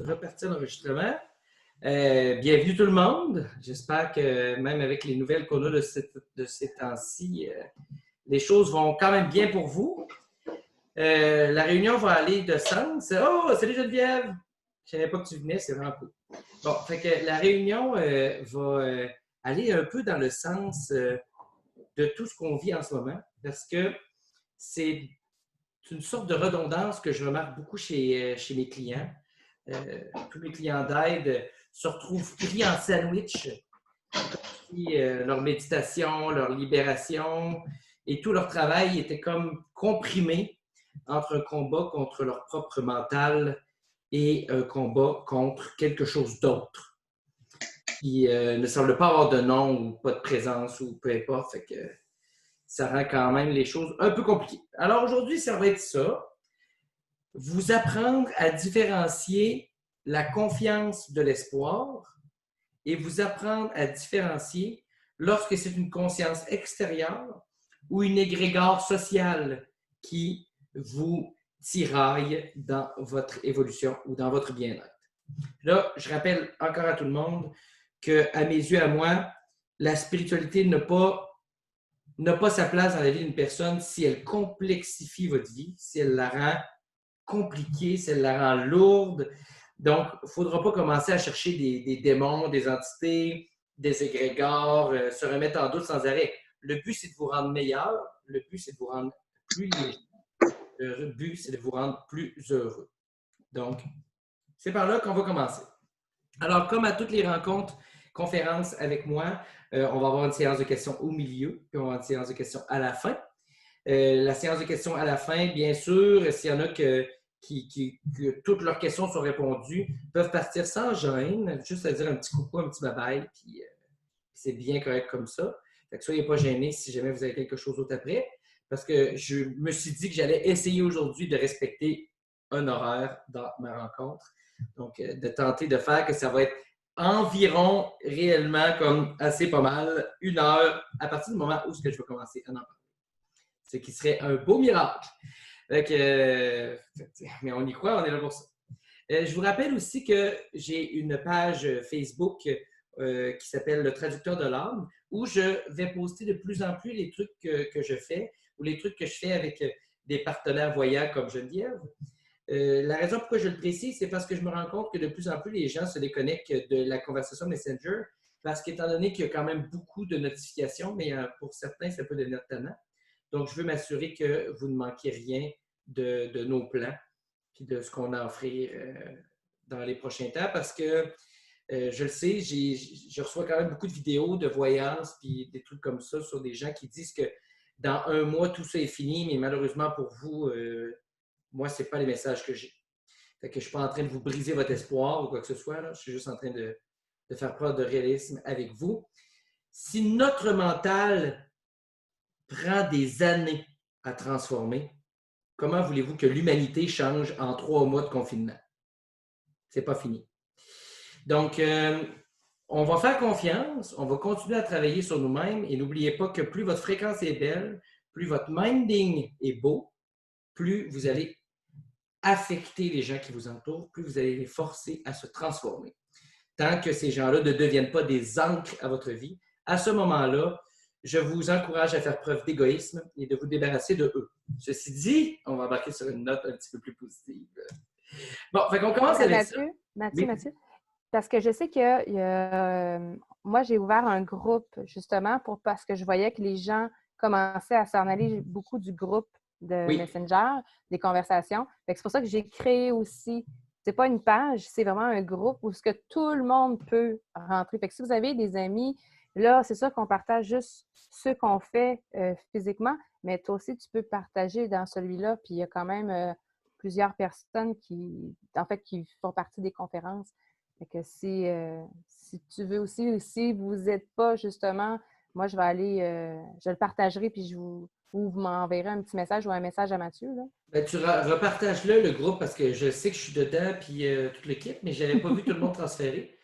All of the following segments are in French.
Repartir l'enregistrement. Bienvenue tout le monde. J'espère que même avec les nouvelles qu'on a de ces temps-ci, les choses vont quand même bien pour vous. La réunion va aller de sens. Oh, salut Geneviève! Je ne savais pas que tu venais, c'est vraiment cool. Bon, fait que la réunion va aller un peu dans le sens de tout ce qu'on vit en ce moment, parce que c'est une sorte de redondance que je remarque beaucoup chez mes clients. Tous mes clients d'aide se retrouvent pris en sandwich, puis leur méditation, leur libération et tout leur travail était comme comprimé entre un combat contre leur propre mental et un combat contre quelque chose d'autre qui ne semble pas avoir de nom ou pas de présence ou peu importe. Fait que ça rend quand même les choses un peu compliquées. Alors aujourd'hui, ça va être ça. Vous apprendre à différencier la confiance de l'espoir et vous apprendre à différencier lorsque c'est une conscience extérieure ou une égrégore sociale qui vous tiraille dans votre évolution ou dans votre bien-être. Là, je rappelle encore à tout le monde qu'à mes yeux, à moi, la spiritualité n'a pas sa place dans la vie d'une personne si elle complexifie votre vie, si elle la rend compliquée, si elle la rend lourde. Donc, il ne faudra pas commencer à chercher des démons, des entités, des égrégores, se remettre en doute sans arrêt. Le but, c'est de vous rendre meilleur. Le but, c'est de vous rendre plus léger. Le but, c'est de vous rendre plus heureux. Donc, c'est par là qu'on va commencer. Alors, comme à toutes les rencontres, conférences avec moi, on va avoir une séance de questions au milieu, puis on va avoir une séance de questions à la fin. La séance de questions à la fin, bien sûr, s'il y en a que toutes leurs questions sont répondues, peuvent partir sans gêne, juste à dire un petit coucou, un petit bye-bye, puis c'est bien correct comme ça. Fait que soyez pas gênés si jamais vous avez quelque chose d'autre après, parce que je me suis dit que j'allais essayer aujourd'hui de respecter un horaire dans ma rencontre. Donc, de tenter de faire que ça va être environ réellement comme assez pas mal, 1 heure à partir du moment où je vais commencer à en parler. Ce qui serait un beau miracle. Mais on y croit, on est là pour ça. Je vous rappelle aussi que j'ai une page Facebook qui s'appelle Le Traducteur de l'âme, où je vais poster de plus en plus les trucs que je fais ou les trucs que je fais avec des partenaires voyants comme Geneviève. La raison pourquoi je le précise, c'est parce que je me rends compte que de plus en plus les gens se déconnectent de la conversation Messenger, parce qu'étant donné qu'il y a quand même beaucoup de notifications, mais pour certains, ça peut devenir tannant. Donc, je veux m'assurer que vous ne manquiez rien de nos plans et de ce qu'on a à offrir dans les prochains temps parce que je le sais, je reçois quand même beaucoup de vidéos de voyances et des trucs comme ça sur des gens qui disent que dans 1 mois, tout ça est fini, mais malheureusement pour vous, moi, ce n'est pas les messages que j'ai. Fait que je ne suis pas en train de vous briser votre espoir ou quoi que ce soit. Là. Je suis juste en train de faire preuve de réalisme avec vous. Si notre mental prend des années à transformer, comment voulez-vous que l'humanité change en 3 mois de confinement? C'est pas fini. Donc, on va faire confiance, on va continuer à travailler sur nous-mêmes et n'oubliez pas que plus votre fréquence est belle, plus votre minding est beau, plus vous allez affecter les gens qui vous entourent, plus vous allez les forcer à se transformer. Tant que ces gens-là ne deviennent pas des ancres à votre vie, à ce moment-là, je vous encourage à faire preuve d'égoïsme et de vous débarrasser de eux. Ceci dit, on va embarquer sur une note un petit peu plus positive. Bon, fait qu'on commence avec ça. Mathieu, parce que je sais que moi, j'ai ouvert un groupe justement parce que je voyais que les gens commençaient à s'en aller beaucoup du groupe de Messenger, des conversations. C'est pour ça que j'ai créé aussi, c'est pas une page, c'est vraiment un groupe où ce que tout le monde peut rentrer. Fait que si vous avez des amis, là, c'est sûr qu'on partage juste ce qu'on fait physiquement, mais toi aussi, tu peux partager dans celui-là. Puis il y a quand même plusieurs personnes qui font partie des conférences. Fait que si tu veux aussi, si vous n'êtes pas justement, moi je vais aller, je le partagerai puis ou vous m'enverrez un petit message ou un message à Mathieu. Là. Ben, tu repartages-le, le groupe, parce que je sais que je suis dedans, puis toute l'équipe, mais je n'avais pas vu tout le monde transférer.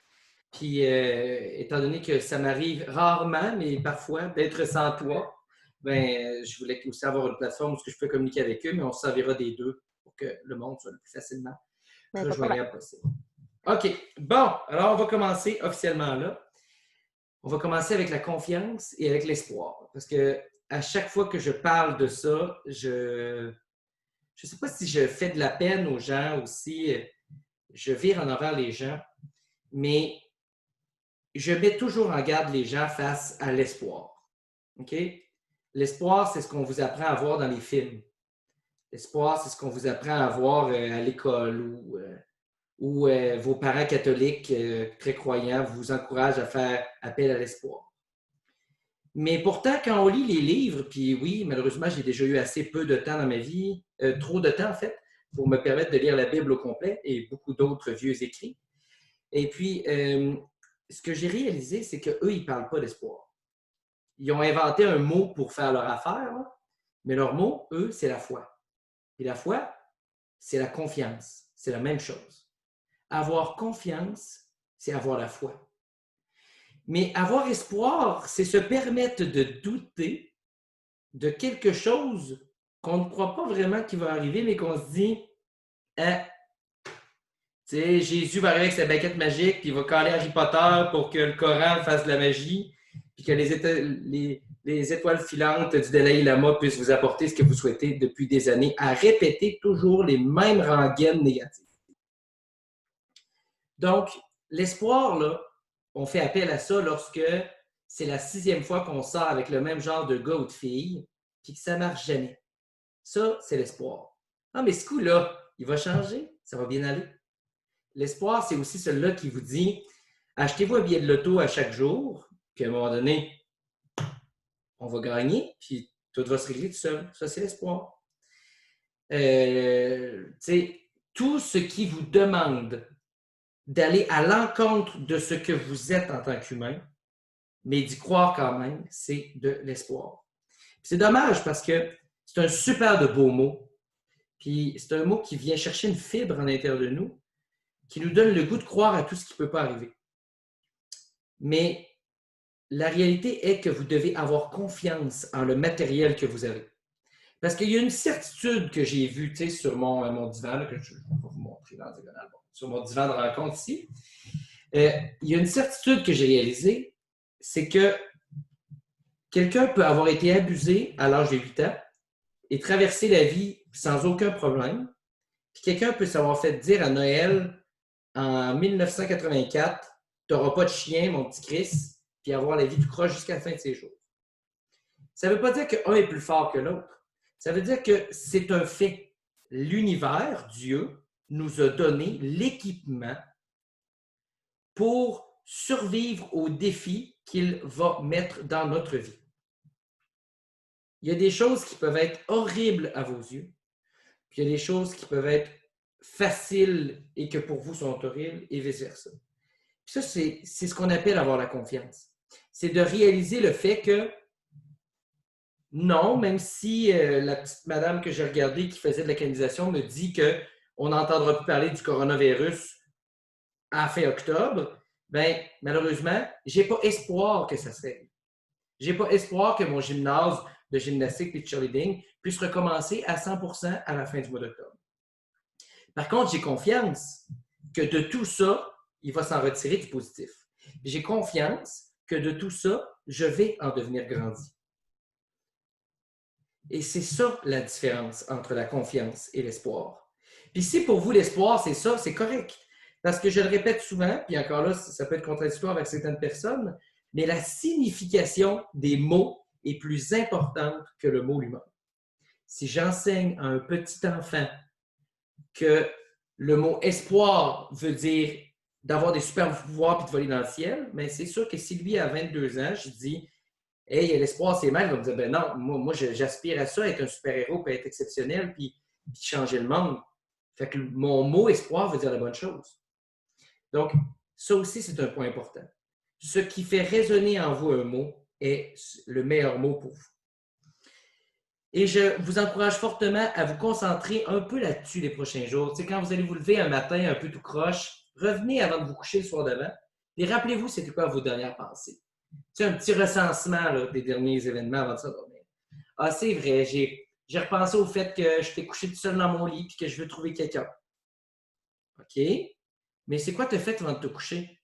Puis, étant donné que ça m'arrive rarement, mais parfois, d'être sans toi, ben, je voulais aussi avoir une plateforme où je peux communiquer avec eux, mais on se servira des deux pour que le monde soit le plus facilement rejoignable possible. OK. Bon, alors on va commencer officiellement là. On va commencer avec la confiance et avec l'espoir. Parce que à chaque fois que je parle de ça, je ne sais pas si je fais de la peine aux gens ou si je vire en envers les gens, mais je mets toujours en garde les gens face à l'espoir. OK? L'espoir, c'est ce qu'on vous apprend à voir dans les films. L'espoir, c'est ce qu'on vous apprend à voir à l'école ou vos parents catholiques très croyants vous encouragent à faire appel à l'espoir. Mais pourtant, quand on lit les livres, puis oui, malheureusement, j'ai déjà eu assez peu de temps dans ma vie, trop de temps en fait, pour me permettre de lire la Bible au complet et beaucoup d'autres vieux écrits. Et puis, ce que j'ai réalisé, c'est qu'eux, ils ne parlent pas d'espoir. Ils ont inventé un mot pour faire leur affaire, là, mais leur mot, eux, c'est la foi. Et la foi, c'est la confiance. C'est la même chose. Avoir confiance, c'est avoir la foi. Mais avoir espoir, c'est se permettre de douter de quelque chose qu'on ne croit pas vraiment qui va arriver, mais qu'on se dit, hein, tu sais, Jésus va arriver avec sa baguette magique, puis il va caler Harry Potter pour que le Coran fasse de la magie, puis que les étoiles filantes du Dalai Lama puissent vous apporter ce que vous souhaitez depuis des années, à répéter toujours les mêmes rengaines négatives. Donc, l'espoir, là, on fait appel à ça lorsque c'est la 6e fois qu'on sort avec le même genre de gars ou de fille, puis que ça ne marche jamais. Ça, c'est l'espoir. Ah, mais ce coup-là, il va changer, ça va bien aller. L'espoir, c'est aussi celui-là qui vous dit achetez-vous un billet de loto à chaque jour, puis à un moment donné, on va gagner, puis tout va se régler tout seul. Ça, c'est l'espoir. Tout ce qui vous demande d'aller à l'encontre de ce que vous êtes en tant qu'humain, mais d'y croire quand même, c'est de l'espoir. C'est dommage parce que c'est un super de beau mot. Puis c'est un mot qui vient chercher une fibre en l'intérieur de nous, qui nous donne le goût de croire à tout ce qui ne peut pas arriver. Mais la réalité est que vous devez avoir confiance en le matériel que vous avez. Parce qu'il y a une certitude que j'ai vue sur mon divan, là, que je vais vous montrer dans diagonale, sur mon divan de rencontre ici. Il y a une certitude que j'ai réalisée, c'est que quelqu'un peut avoir été abusé à l'âge de 8 ans et traverser la vie sans aucun problème. Puis quelqu'un peut s'avoir fait dire à Noël en 1984, tu n'auras pas de chien, mon petit Chris, puis avoir la vie tout croche jusqu'à la fin de ses jours. Ça ne veut pas dire qu'un est plus fort que l'autre. Ça veut dire que c'est un fait. L'univers, Dieu, nous a donné l'équipement pour survivre aux défis qu'il va mettre dans notre vie. Il y a des choses qui peuvent être horribles à vos yeux, puis il y a des choses qui peuvent être faciles et que pour vous sont horribles, et vice-versa. Puis ça, c'est ce qu'on appelle avoir la confiance. C'est de réaliser le fait que non, même si la petite madame que j'ai regardée qui faisait de la canalisation me dit qu'on n'entendra plus parler du coronavirus à fin octobre, bien, malheureusement, je n'ai pas espoir que ça se règle. Je n'ai pas espoir que mon gymnase de gymnastique et de cheerleading puisse recommencer à 100% à la fin du mois d'octobre. Par contre, j'ai confiance que de tout ça, il va s'en retirer du positif. J'ai confiance que de tout ça, je vais en devenir grandi. Et c'est ça la différence entre la confiance et l'espoir. Puis si pour vous, l'espoir, c'est ça, c'est correct. Parce que je le répète souvent, puis encore là, ça peut être contradictoire avec certaines personnes, mais la signification des mots est plus importante que le mot lui-même. Si j'enseigne à un petit enfant que le mot espoir veut dire d'avoir des super pouvoirs puis de voler dans le ciel, mais c'est sûr que si lui a 22 ans, je dis hey, l'espoir, c'est mal. Il va me dire, ben non, moi j'aspire à ça, être un super-héros, puis être exceptionnel, puis changer le monde. Fait que mon mot espoir veut dire la bonne chose. Donc, ça aussi, c'est un point important. Ce qui fait résonner en vous un mot est le meilleur mot pour vous. Et je vous encourage fortement à vous concentrer un peu là-dessus les prochains jours. Tu sais, quand vous allez vous lever un matin un peu tout croche, revenez avant de vous coucher le soir d'avant et rappelez-vous c'était quoi vos dernières pensées. Tu sais, un petit recensement là, des derniers événements avant de s'endormir. Ah, c'est vrai, j'ai repensé au fait que j'étais couché tout seul dans mon lit et que je veux trouver quelqu'un. OK? Mais c'est quoi tu as fait avant de te coucher?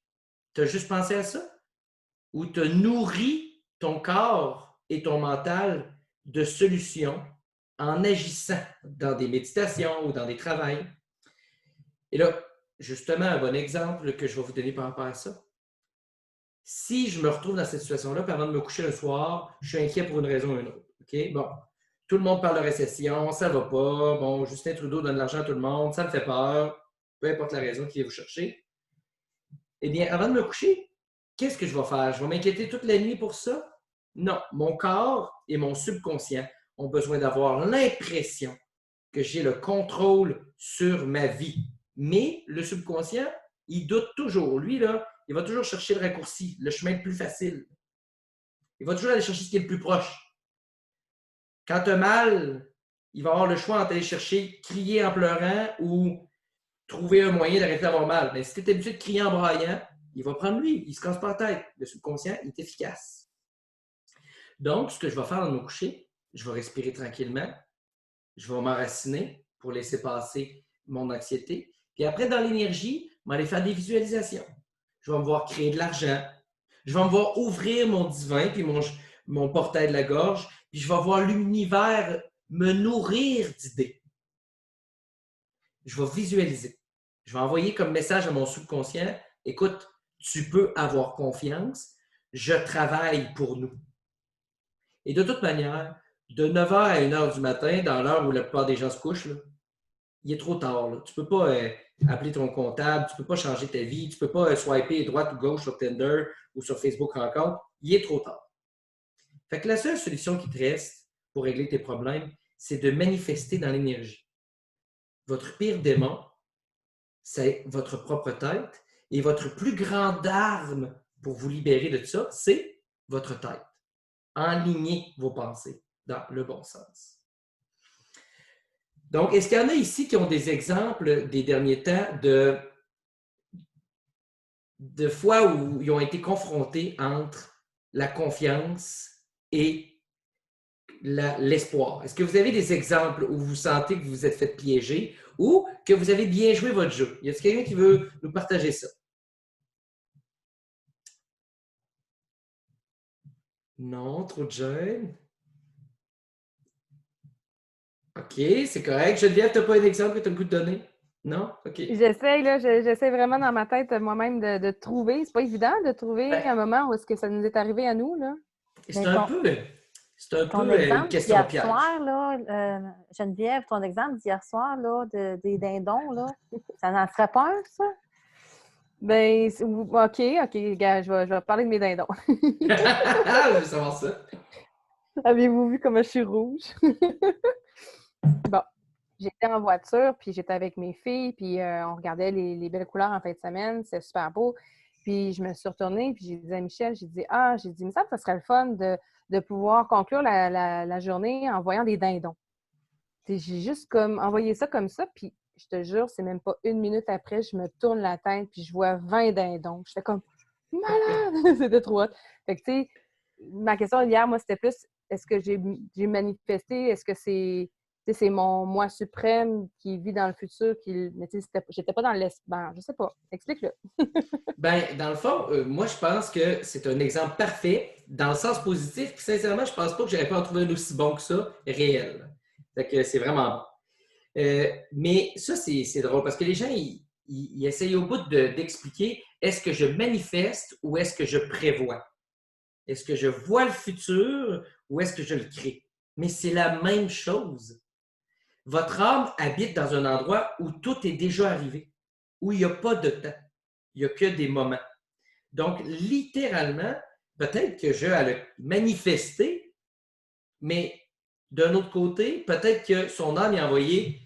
Tu as juste pensé à ça? Ou tu as nourri ton corps et ton mental de solutions en agissant dans des méditations ou dans des travails? Et là, justement, un bon exemple que je vais vous donner par rapport à ça. Si je me retrouve dans cette situation-là, puis avant de me coucher le soir, je suis inquiet pour une raison ou une autre. OK? Bon, tout le monde parle de récession, ça va pas. Bon, Justin Trudeau donne de l'argent à tout le monde, ça me fait peur. Peu importe la raison qui vient vous chercher. Eh bien, avant de me coucher, qu'est-ce que je vais faire? Je vais m'inquiéter toute la nuit pour ça? Non. Mon corps et mon subconscient ont besoin d'avoir l'impression que j'ai le contrôle sur ma vie. Mais le subconscient, il doute toujours. Lui, là, il va toujours chercher le raccourci, le chemin le plus facile. Il va toujours aller chercher ce qui est le plus proche. Quand tu as mal, il va avoir le choix entre aller chercher, crier en pleurant ou trouver un moyen d'arrêter d'avoir mal. Mais si tu es habitué de crier en braillant, il va prendre lui, il ne se casse pas la tête. Le subconscient, il est efficace. Donc, ce que je vais faire avant de me coucher, je vais respirer tranquillement, je vais m'enraciner pour laisser passer mon anxiété. Puis après, dans l'énergie, je vais aller faire des visualisations. Je vais me voir créer de l'argent. Je vais me voir ouvrir mon divin, puis mon portail de la gorge, puis je vais voir l'univers me nourrir d'idées. Je vais visualiser. Je vais envoyer comme message à mon subconscient, écoute, tu peux avoir confiance, je travaille pour nous. Et de toute manière, de 9h à 1h du matin, dans l'heure où la plupart des gens se couchent, là, il est trop tard. Là. Tu ne peux pas appeler ton comptable, tu ne peux pas changer ta vie, tu ne peux pas swiper droite ou gauche sur Tinder ou sur Facebook Rencontre. Il est trop tard. Fait que la seule solution qui te reste pour régler tes problèmes, c'est de manifester dans l'énergie. Votre pire démon, c'est votre propre tête. Et votre plus grande arme pour vous libérer de ça, c'est votre tête. Enlignez vos pensées dans le bon sens. Donc, est-ce qu'il y en a ici qui ont des exemples des derniers temps de fois où ils ont été confrontés entre la confiance et l'espoir? Est-ce que vous avez des exemples où vous sentez que vous vous êtes fait piéger ou que vous avez bien joué votre jeu? Y a-t-il quelqu'un qui veut nous partager ça? Non, trop de jeunes. OK, c'est correct. Geneviève, tu n'as pas un exemple que tu as le goût de donner? Non? OK. J'essaie vraiment dans ma tête moi-même de trouver. C'est pas évident de trouver un moment où est-ce que ça nous est arrivé à nous, là. C'est un peu une question d'hier piège. Soir, là, Geneviève, ton exemple d'hier soir, là, des dindons, là, ça n'en ferait pas un, ça? Ben, OK, gars, je vais parler de mes dindons. Je veux savoir ça. Avez-vous vu comment je suis rouge? Bon, j'étais en voiture, puis j'étais avec mes filles, puis on regardait les belles couleurs en fin de semaine, c'est super beau. Puis je me suis retournée, puis j'ai dit à Michel, j'ai dit, il me semble que ça serait le fun de pouvoir conclure la journée en voyant des dindons. Puis j'ai juste comme envoyé ça comme ça, puis je te jure, c'est même pas une minute après, je me tourne la tête, puis je vois 20 dindons. J'étais comme, malade! C'était trop hot. Fait que, tu sais, ma question hier, moi, c'était plus, est-ce que j'ai manifesté? Est-ce que c'est mon moi suprême qui vit dans le futur? Mais tu sais, j'étais pas dans l'espace. Je sais pas. Explique-le. Ben, dans le fond, moi, je pense que c'est un exemple parfait dans le sens positif. Puis, sincèrement, je pense pas que j'aurais pas en trouvé un aussi bon que ça, réel. Fait que c'est vraiment bon. Mais ça, c'est drôle parce que les gens, ils essayent au bout d'expliquer est-ce que je manifeste ou est-ce que je prévois? Est-ce que je vois le futur ou est-ce que je le crée? Mais c'est la même chose. Votre âme habite dans un endroit où tout est déjà arrivé, où il n'y a pas de temps. Il n'y a que des moments. Donc, littéralement, peut-être que je vais le manifester, mais d'un autre côté, peut-être que son âme a envoyé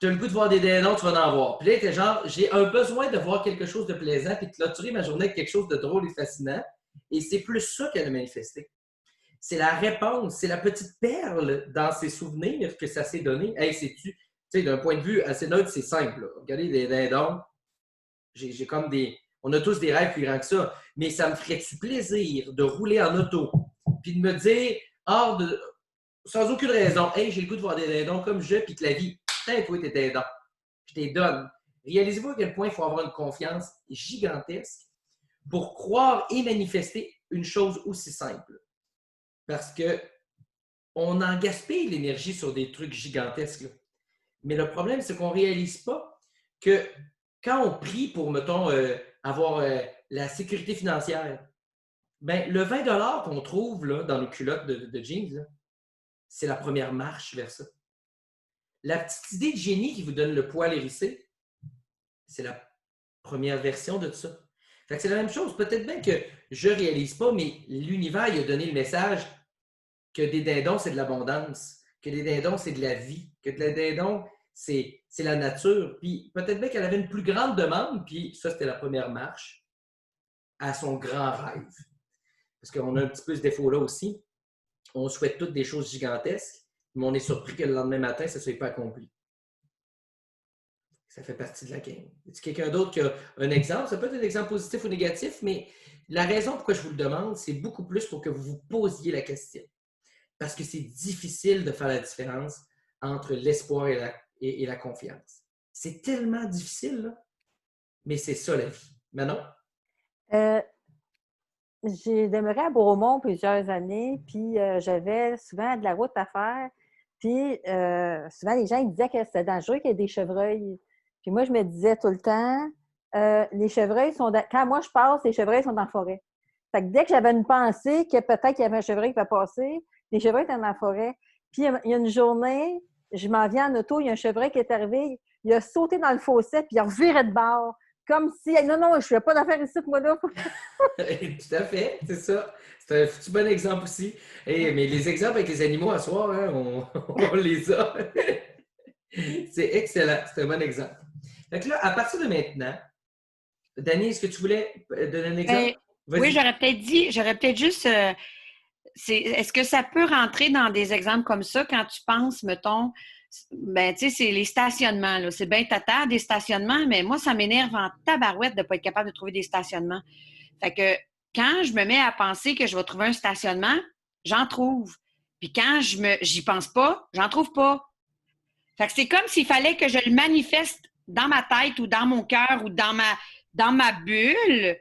tu as le goût de voir des dindons, tu vas en voir. Puis là, t'es genre, j'ai un besoin de voir quelque chose de plaisant puis de clôturer ma journée avec quelque chose de drôle et fascinant. Et c'est plus ça qu'elle a manifesté. C'est la réponse, c'est la petite perle dans ses souvenirs que ça s'est donné. Hey, sais-tu, tu sais, d'un point de vue assez neutre, c'est simple. Là. Regardez les dindons. J'ai comme des. On a tous des rêves plus grands que ça. Mais ça me ferait-tu plaisir de rouler en auto puis de me dire, sans aucune raison, hey, j'ai le goût de voir des dindons comme je, puis que la vie, putain, toi, tes dindons. Je t'ai donne. Réalisez-vous à quel point il faut avoir une confiance gigantesque pour croire et manifester une chose aussi simple. Parce que on en gaspille l'énergie sur des trucs gigantesques. Là. Mais le problème, c'est qu'on ne réalise pas que quand on prie pour, mettons, avoir la sécurité financière, ben, le 20 qu'on trouve là, dans nos culottes de jeans, là, c'est la première marche vers ça. La petite idée de génie qui vous donne le poil hérissé, c'est la première version de tout ça. Fait que c'est la même chose. Peut-être bien que je ne réalise pas, mais l'univers il a donné le message que des dindons, c'est de l'abondance, que des dindons, c'est de la vie, que des dindons, c'est la nature. Puis peut-être bien qu'elle avait une plus grande demande, puis ça, c'était la première marche à son grand rêve. Parce qu'on a un petit peu ce défaut-là aussi. On souhaite toutes des choses gigantesques, mais on est surpris que le lendemain matin, ça ne soit pas accompli. Ça fait partie de la game. Est-ce quelqu'un d'autre qui a un exemple? Ça peut être un exemple positif ou négatif, mais la raison pourquoi je vous le demande, c'est beaucoup plus pour que vous vous posiez la question. Parce que c'est difficile de faire la différence entre l'espoir et la confiance. C'est tellement difficile, là. Mais c'est ça la vie. Manon? J'ai demeuré à Bromont plusieurs années, puis j'avais souvent de la route à faire. Puis souvent, les gens ils disaient que c'était dangereux qu'il y ait des chevreuils. Puis moi, je me disais tout le temps, les chevreuils sont... Quand moi, je passe, les chevreuils sont dans la forêt. Fait que dès que j'avais une pensée que peut-être qu'il y avait un chevreuil qui va passer, les chevreuils étaient dans la forêt. Puis il y a une journée, je m'en viens en auto, il y a un chevreuil qui est arrivé, il a sauté dans le fossé, puis il a reviré de bord. Comme si, non, je ne fais pas d'affaires ici, moi, là. Tout à fait, c'est ça. C'est un petit bon exemple aussi. Mais les exemples avec les animaux à soir, hein, on les a. C'est excellent. C'est un bon exemple. Fait que là, à partir de maintenant, Dani, est-ce que tu voulais donner un exemple? Oui, j'aurais peut-être juste. Est-ce que ça peut rentrer dans des exemples comme ça quand tu penses, mettons, ben, tu sais, c'est les stationnements, là. C'est bien tata, des stationnements, mais moi, ça m'énerve en tabarouette de ne pas être capable de trouver des stationnements. Fait que quand je me mets à penser que je vais trouver un stationnement, j'en trouve. Puis quand j'y pense pas, j'en trouve pas. Fait que c'est comme s'il fallait que je le manifeste dans ma tête ou dans mon cœur ou dans ma bulle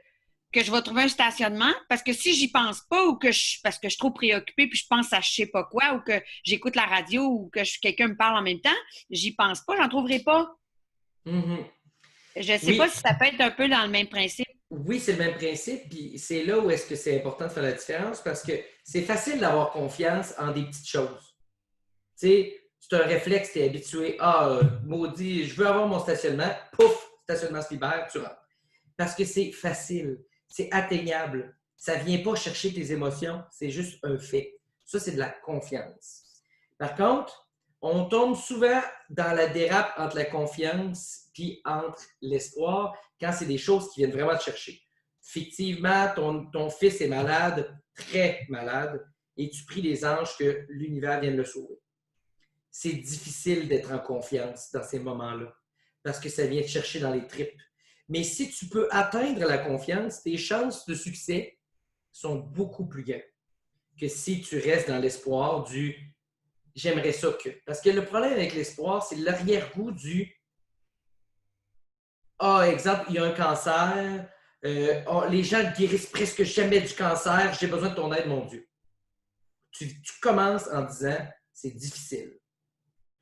que je vais trouver un stationnement, parce que si j'y pense pas ou parce que je suis trop préoccupée puis je pense à je sais pas quoi ou que j'écoute la radio ou que quelqu'un me parle en même temps, j'y pense pas, j'en trouverai pas. Mm-hmm. Je sais pas si ça peut être un peu dans le même principe. Oui, c'est le même principe, puis c'est là où est-ce que c'est important de faire la différence parce que c'est facile d'avoir confiance en des petites choses. Tu sais, c'est un réflexe, tu es habitué, maudit, je veux avoir mon stationnement, pouf, stationnement se libère, tu rentres. Parce que c'est facile, c'est atteignable, ça ne vient pas chercher tes émotions, c'est juste un fait. Ça, c'est de la confiance. Par contre, on tombe souvent dans la dérape entre la confiance puis entre l'espoir quand c'est des choses qui viennent vraiment te chercher. Fictivement, ton fils est malade, très malade, et tu pries les anges que l'univers vienne le sauver. C'est difficile d'être en confiance dans ces moments-là parce que ça vient te chercher dans les tripes. Mais si tu peux atteindre la confiance, tes chances de succès sont beaucoup plus grandes que si tu restes dans l'espoir du « j'aimerais ça que ». Parce que le problème avec l'espoir, c'est l'arrière-goût du « exemple, il y a un cancer, les gens ne guérissent presque jamais du cancer, j'ai besoin de ton aide, mon Dieu ». Tu commences en disant « c'est difficile ».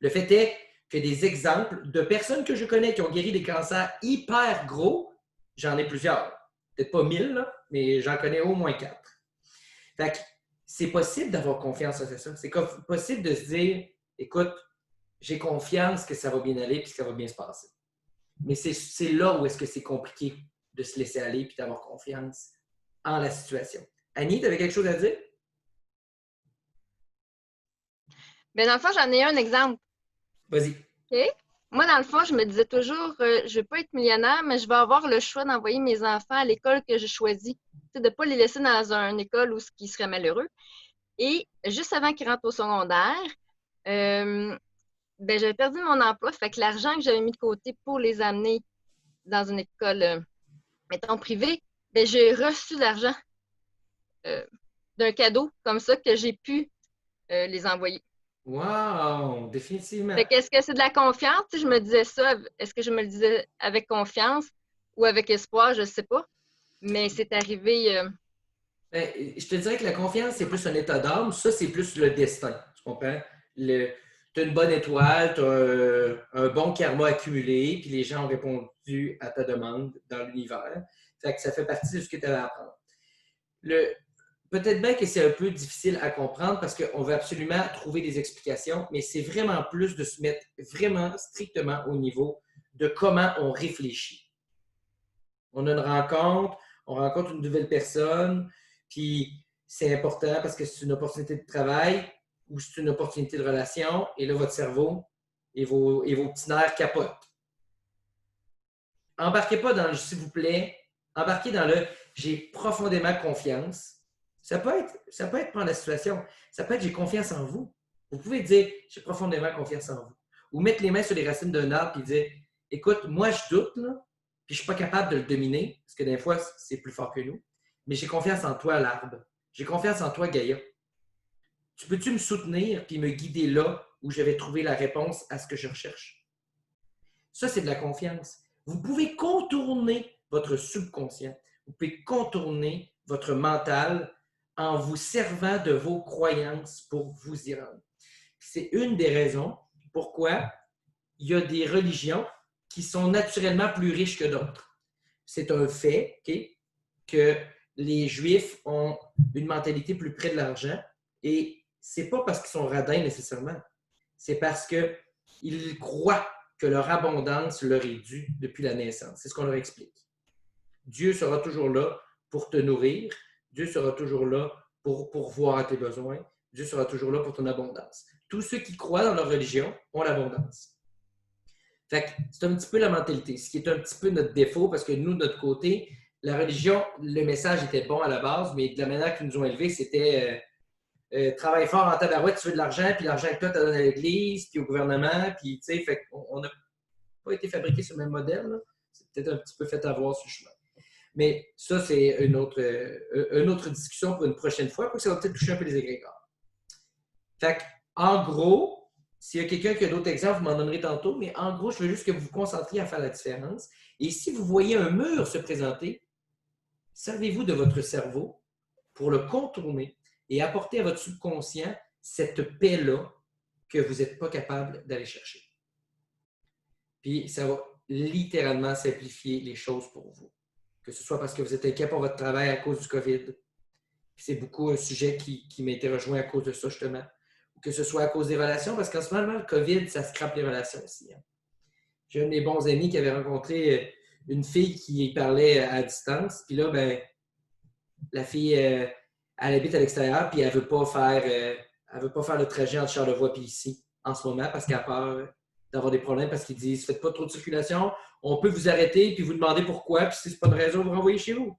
Le fait est que des exemples de personnes que je connais qui ont guéri des cancers hyper gros, j'en ai plusieurs. Peut-être pas 1000, là, mais j'en connais au moins 4. Fait que c'est possible d'avoir confiance en ça. C'est possible de se dire, écoute, j'ai confiance que ça va bien aller et que ça va bien se passer. Mais c'est là où est-ce que c'est compliqué de se laisser aller et d'avoir confiance en la situation. Annie, tu avais quelque chose à dire? Bien, dans le fond, j'en ai un exemple. Vas-y. OK? Moi, dans le fond, je me disais toujours, je ne vais pas être millionnaire, mais je vais avoir le choix d'envoyer mes enfants à l'école que je choisis. De ne pas les laisser dans une école où ils seraient malheureux. Et juste avant qu'ils rentrent au secondaire, j'avais perdu mon emploi. Fait que l'argent que j'avais mis de côté pour les amener dans une école, mettons, privée, j'ai reçu de l'argent d'un cadeau comme ça que j'ai pu les envoyer. Wow! Définitivement. Fait que est-ce que c'est de la confiance? Tu sais, je me disais ça, est-ce que je me le disais avec confiance ou avec espoir? Je ne sais pas. Mais c'est arrivé. Ben, je te dirais que la confiance, c'est plus un état d'âme. Ça, c'est plus le destin. Tu comprends? Tu as une bonne étoile, tu as un bon karma accumulé, puis les gens ont répondu à ta demande dans l'univers. Fait que ça fait partie de ce que tu avais à apprendre. Peut-être bien que c'est un peu difficile à comprendre parce qu'on veut absolument trouver des explications, mais c'est vraiment plus de se mettre vraiment strictement au niveau de comment on réfléchit. On a une rencontre, on rencontre une nouvelle personne, puis c'est important parce que c'est une opportunité de travail ou c'est une opportunité de relation, et là, votre cerveau et vos petits nerfs capotent. Embarquez pas dans le « s'il vous plaît », embarquez dans le « j'ai profondément confiance ». Ça peut être prendre la situation, ça peut être « j'ai confiance en vous ». Vous pouvez dire « j'ai profondément confiance en vous ». Ou mettre les mains sur les racines d'un arbre et dire « écoute, moi je doute, là, puis je ne suis pas capable de le dominer, parce que des fois, c'est plus fort que nous. Mais j'ai confiance en toi, l'arbre. J'ai confiance en toi, Gaïa. Tu peux-tu me soutenir puis me guider là où je vais trouver la réponse à ce que je recherche? Ça, c'est de la confiance. Vous pouvez contourner votre subconscient. Vous pouvez contourner votre mental en vous servant de vos croyances pour vous y rendre. C'est une des raisons pourquoi il y a des religions qui sont naturellement plus riches que d'autres. C'est un fait que les Juifs ont une mentalité plus près de l'argent et c'est pas parce qu'ils sont radins nécessairement. C'est parce qu'ils croient que leur abondance leur est due depuis la naissance. C'est ce qu'on leur explique. Dieu sera toujours là pour te nourrir. Dieu sera toujours là pour pourvoir à tes besoins. Dieu sera toujours là pour ton abondance. Tous ceux qui croient dans leur religion ont l'abondance. Fait que c'est un petit peu la mentalité, ce qui est un petit peu notre défaut, parce que nous, de notre côté, la religion, le message était bon à la base, mais de la manière qu'ils nous ont élevés, c'était travaille fort en tabarouette, tu veux de l'argent, puis l'argent que toi, tu donné à l'Église, puis au gouvernement, puis tu sais, fait qu'on n'a pas été fabriqué sur le même modèle. Là. C'est peut-être un petit peu fait avoir sur le chemin. Mais ça, c'est une autre discussion pour une prochaine fois, parce que ça va peut-être toucher un peu les égrégores. Fait en gros, s'il y a quelqu'un qui a d'autres exemples, vous m'en donnerez tantôt, mais en gros, je veux juste que vous vous concentriez à faire la différence. Et si vous voyez un mur se présenter, servez-vous de votre cerveau pour le contourner et apporter à votre subconscient cette paix-là que vous n'êtes pas capable d'aller chercher. Puis ça va littéralement simplifier les choses pour vous. Que ce soit parce que vous êtes inquiet pour votre travail à cause du COVID. C'est beaucoup un sujet qui m'a été rejoint à cause de ça, justement. Ou que ce soit à cause des relations, parce qu'en ce moment, le COVID, ça scrape les relations aussi. Hein. J'ai un de mes bons amis qui avait rencontré une fille qui parlait à distance. Puis là, ben, la fille, elle habite à l'extérieur, puis elle ne veut pas faire le trajet entre Charlevoix et ici en ce moment parce qu'elle a peur d'avoir des problèmes parce qu'ils disent « Faites pas trop de circulation, on peut vous arrêter puis vous demander pourquoi, puis si ce n'est pas une raison, vous renvoyer chez vous. »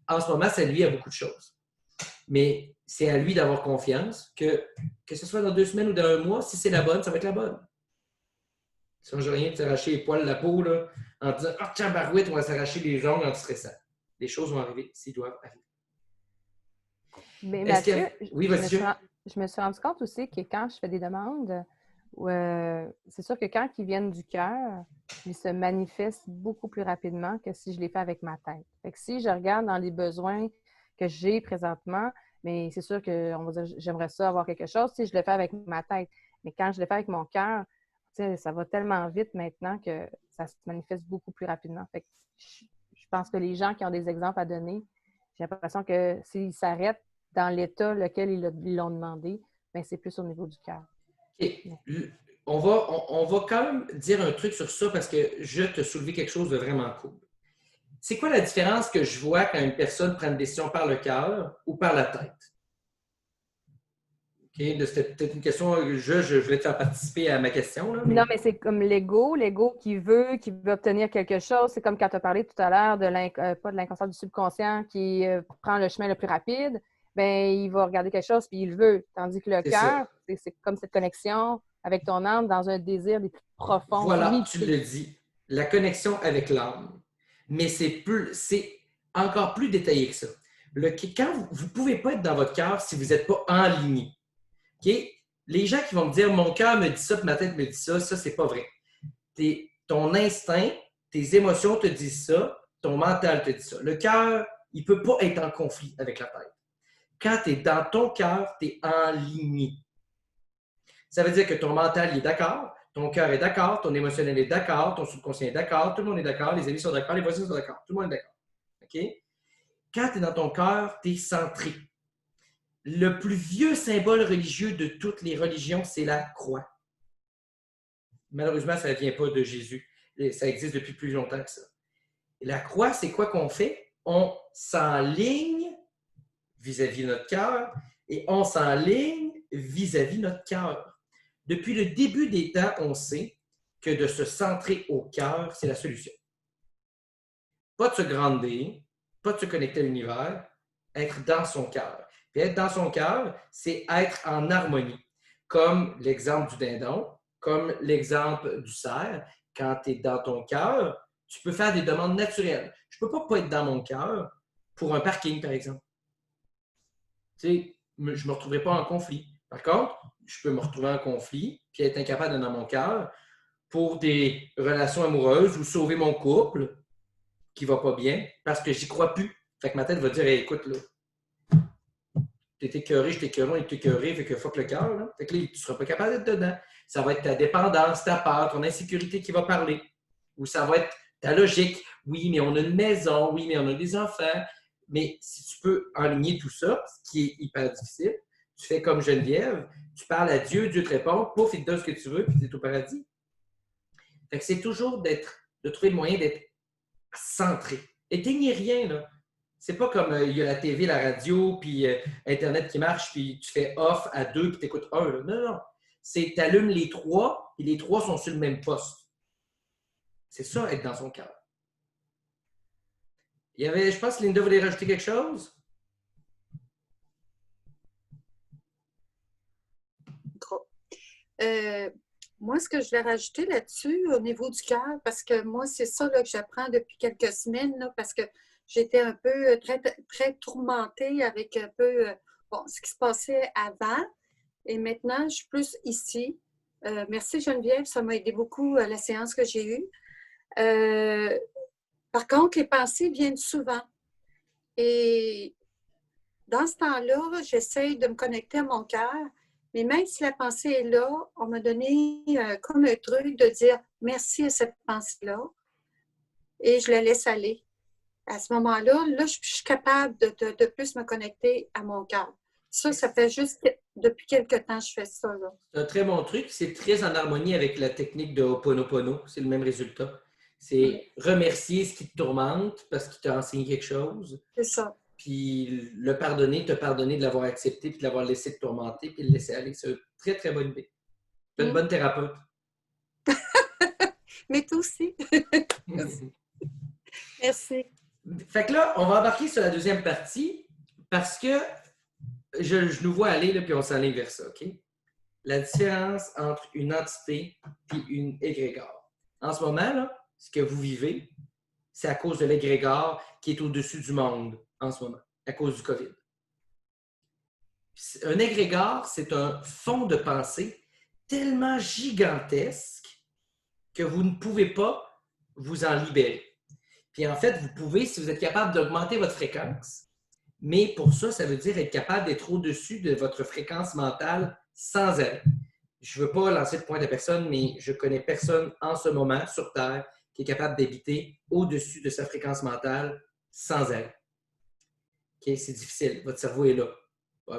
En ce moment, ça lui a beaucoup de choses. Mais c'est à lui d'avoir confiance que ce soit dans 2 semaines ou dans 1 mois, si c'est la bonne, ça va être la bonne. Ça ne change rien de s'arracher les poils de la peau là, en disant « Ah, tiens, barouette, on va s'arracher les ongles en stressant. » Les choses vont arriver s'ils doivent arriver. Mais Mathieu, oui, vas-y. Je me suis rendu compte aussi que quand je fais des demandes, c'est sûr que quand ils viennent du cœur, ils se manifestent beaucoup plus rapidement que si je les fais avec ma tête. Fait que si je regarde dans les besoins que j'ai présentement, mais c'est sûr que on va dire, j'aimerais ça avoir quelque chose si je le fais avec ma tête. Mais quand je le fais avec mon cœur, ça va tellement vite maintenant que ça se manifeste beaucoup plus rapidement. Fait que je pense que les gens qui ont des exemples à donner, j'ai l'impression que s'ils s'arrêtent dans l'état lequel ils l'ont demandé, bien, c'est plus au niveau du cœur. Okay. On va quand même dire un truc sur ça parce que je te soulever quelque chose de vraiment cool. C'est quoi la différence que je vois quand une personne prend une décision par le cœur ou par la tête? Okay. C'était peut-être une question, je voulais te faire participer à ma question. Là, mais... Non, mais c'est comme l'ego qui veut obtenir quelque chose. C'est comme quand tu as parlé tout à l'heure pas de l'inconscient, du subconscient qui prend le chemin le plus rapide. Bien, il va regarder quelque chose puis il le veut. Tandis que le cœur, c'est comme cette connexion avec ton âme dans un désir des plus profonds. Voilà, tu le dis. La connexion avec l'âme. Mais c'est encore plus détaillé que ça. Quand vous ne pouvez pas être dans votre cœur si vous n'êtes pas en ligne. Okay? les gens qui vont me dire « mon cœur me dit ça, puis ma tête me dit ça », ça, c'est pas vrai. Ton instinct, tes émotions te disent ça, ton mental te dit ça. Le cœur, il ne peut pas être en conflit avec la tête. Quand tu es dans ton cœur, tu es enligné. Ça veut dire que ton mental il est d'accord, ton cœur est d'accord, ton émotionnel est d'accord, ton subconscient est d'accord, tout le monde est d'accord, les amis sont d'accord, les voisins sont d'accord, tout le monde est d'accord. OK? Quand tu es dans ton cœur, tu es centré. Le plus vieux symbole religieux de toutes les religions, c'est la croix. Malheureusement, ça ne vient pas de Jésus. Ça existe depuis plus longtemps que ça. Et la croix, c'est quoi qu'on fait? On s'enligne vis-à-vis de notre cœur et on s'enligne vis-à-vis de notre cœur. Depuis le début des temps, on sait que de se centrer au cœur, c'est la solution. Pas de se grandir, pas de se connecter à l'univers, être dans son cœur. Puis être dans son cœur, c'est être en harmonie. Comme l'exemple du dindon, comme l'exemple du cerf. Quand tu es dans ton cœur, tu peux faire des demandes naturelles. Je ne peux pas être dans mon cœur pour un parking, par exemple. Tu sais, je ne me retrouverai pas en conflit. Par contre, je peux me retrouver en conflit puis être incapable d'être dans mon cœur pour des relations amoureuses ou sauver mon couple qui ne va pas bien parce que j'y crois plus. Fait que ma tête va dire hey, écoute, là, t'es écœuré, je t'ai écœuré, on est écœuré, fait que fuck le cœur. Là. Fait que là, tu ne seras pas capable d'être dedans. Ça va être ta dépendance, ta peur, ton insécurité qui va parler. Ou ça va être ta logique. Oui, mais on a une maison, oui, mais on a des enfants. Mais si tu peux enligner tout ça, ce qui est hyper difficile, tu fais comme Geneviève, tu parles à Dieu, Dieu te répond, pouf, il te donne ce que tu veux, puis tu es au paradis. Fait que c'est toujours de trouver le moyen d'être centré. Éteignez rien, là. C'est pas comme il y a la TV, la radio, puis Internet qui marche, puis tu fais off à 2, puis tu écoutes 1. Là. Non, non. C'est tu allumes les 3, et les 3 sont sur le même poste. C'est ça, être dans son cœur. Il y avait, je pense que Linda voulait rajouter quelque chose. Moi, ce que je voulais rajouter là-dessus, au niveau du cœur, parce que moi, c'est ça là, que j'apprends depuis quelques semaines, là, parce que j'étais un peu très, très tourmentée avec un peu ce qui se passait avant. Et maintenant, je suis plus ici. Merci Geneviève, ça m'a aidé beaucoup la séance que j'ai eue. Par contre, les pensées viennent souvent. Et dans ce temps-là, j'essaie de me connecter à mon cœur. Mais même si la pensée est là, on m'a donné comme un truc de dire merci à cette pensée-là et je la laisse aller. À ce moment-là, je suis capable de plus me connecter à mon cœur. Ça fait juste depuis quelques temps que je fais ça. Là. C'est un très bon truc. C'est très en harmonie avec la technique de Ho'oponopono. C'est le même résultat. C'est remercier ce qui te tourmente parce qu'il t'a enseigné quelque chose. C'est ça. Puis le pardonner, te pardonner de l'avoir accepté, puis de l'avoir laissé te tourmenter, puis le laisser aller. C'est une très, très bonne idée. Tu es une bonne thérapeute. Mais toi aussi. Merci. Fait que là, on va embarquer sur la deuxième partie parce que je nous vois aller, là, puis on s'enligne vers ça, OK? La différence entre une entité et une égrégore. En ce moment, là, ce que vous vivez, c'est à cause de l'égrégore qui est au-dessus du monde en ce moment, à cause du COVID. Un égrégore, c'est un fond de pensée tellement gigantesque que vous ne pouvez pas vous en libérer. Puis en fait, vous pouvez, si vous êtes capable d'augmenter votre fréquence, mais pour ça, ça veut dire être capable d'être au-dessus de votre fréquence mentale sans arrêt. Je ne veux pas lancer le point de personne, mais je connais personne en ce moment sur Terre qui est capable d'habiter au-dessus de sa fréquence mentale sans arrêt. Okay? C'est difficile. Votre cerveau est là.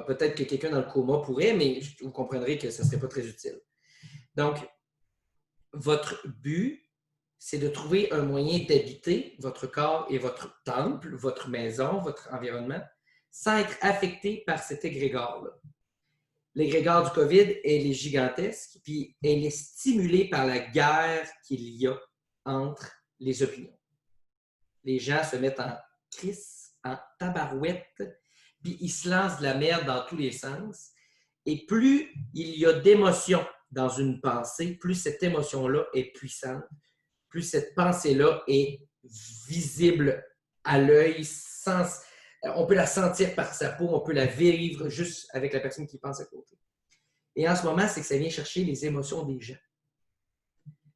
Peut-être que quelqu'un dans le coma pourrait, mais vous comprendrez que ce ne serait pas très utile. Donc, votre but, c'est de trouver un moyen d'habiter votre corps et votre temple, votre maison, votre environnement, sans être affecté par cet égrégore-là. L'égrégore du COVID, elle est gigantesque, puis elle est stimulée par la guerre qu'il y a entre les opinions. Les gens se mettent en crise, en tabarouette, puis ils se lancent de la merde dans tous les sens. Et plus il y a d'émotions dans une pensée, plus cette émotion-là est puissante, plus cette pensée-là est visible à l'œil, on peut la sentir par sa peau, on peut la vivre juste avec la personne qui pense à côté. Et en ce moment, c'est que ça vient chercher les émotions des gens.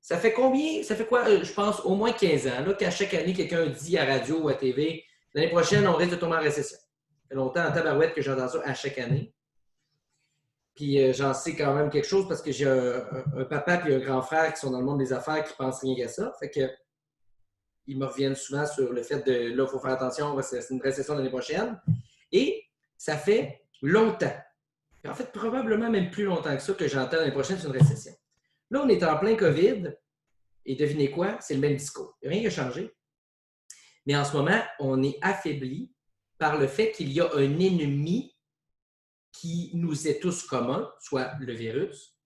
Ça fait combien? Ça fait quoi? Je pense au moins 15 ans, là, qu'à chaque année, quelqu'un dit à radio ou à TV, l'année prochaine, on risque de tomber en récession. Ça fait longtemps en tabarouette que j'entends ça à chaque année. Puis j'en sais quand même quelque chose parce que j'ai un papa et un grand frère qui sont dans le monde des affaires qui pensent rien qu'à ça. Fait que ils me reviennent souvent sur le fait de là, il faut faire attention, c'est une récession l'année prochaine. Et ça fait longtemps. En fait, probablement même plus longtemps que ça que j'entends l'année prochaine, c'est une récession. Là, on est en plein COVID et devinez quoi? C'est le même discours. Il n'y a rien qui a changé. Mais en ce moment, on est affaibli par le fait qu'il y a un ennemi qui nous est tous commun, soit le virus,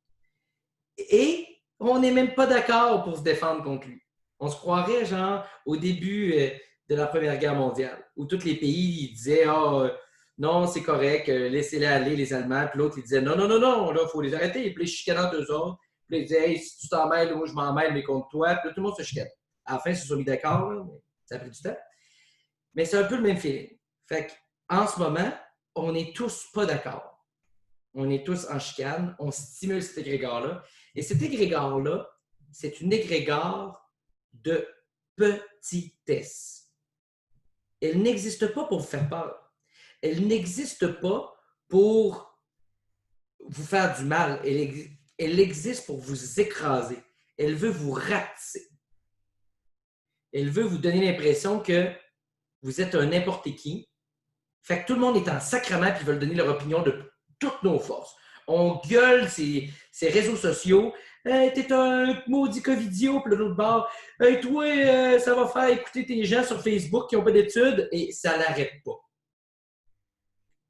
et on n'est même pas d'accord pour se défendre contre lui. On se croirait, genre, au début de la Première Guerre mondiale, où tous les pays ils disaient « Ah, non, c'est correct, laissez-les aller, les Allemands. » Puis l'autre, il disait « Non, non, non, non, là, il faut les arrêter. » Puis les chicanant d'eux autres. Puis ils disaient « Hey, si tu t'en mêles, moi, je m'en mêle, mais contre toi. » Puis là, tout le monde se chicane. À la fin, ils se sont mis d'accord, là, mais ça a pris du temps. Mais c'est un peu le même feeling. Fait qu'en ce moment, on n'est tous pas d'accord. On est tous en chicane. On stimule cet égrégore-là. Et cet égrégore-là, c'est une égrégore de petitesse. Elle n'existe pas pour vous faire peur. Elle n'existe pas pour vous faire du mal. Elle existe pour vous écraser. Elle veut vous rapetisser. Elle veut vous donner l'impression que vous êtes un n'importe qui. Fait que tout le monde est en sacrement et veulent donner leur opinion de toutes nos forces. On gueule ces réseaux sociaux. Hey, t'es un maudit covidio, puis de l'autre bord. Hey, toi, ça va faire écouter tes gens sur Facebook qui n'ont pas d'études, et ça n'arrête pas.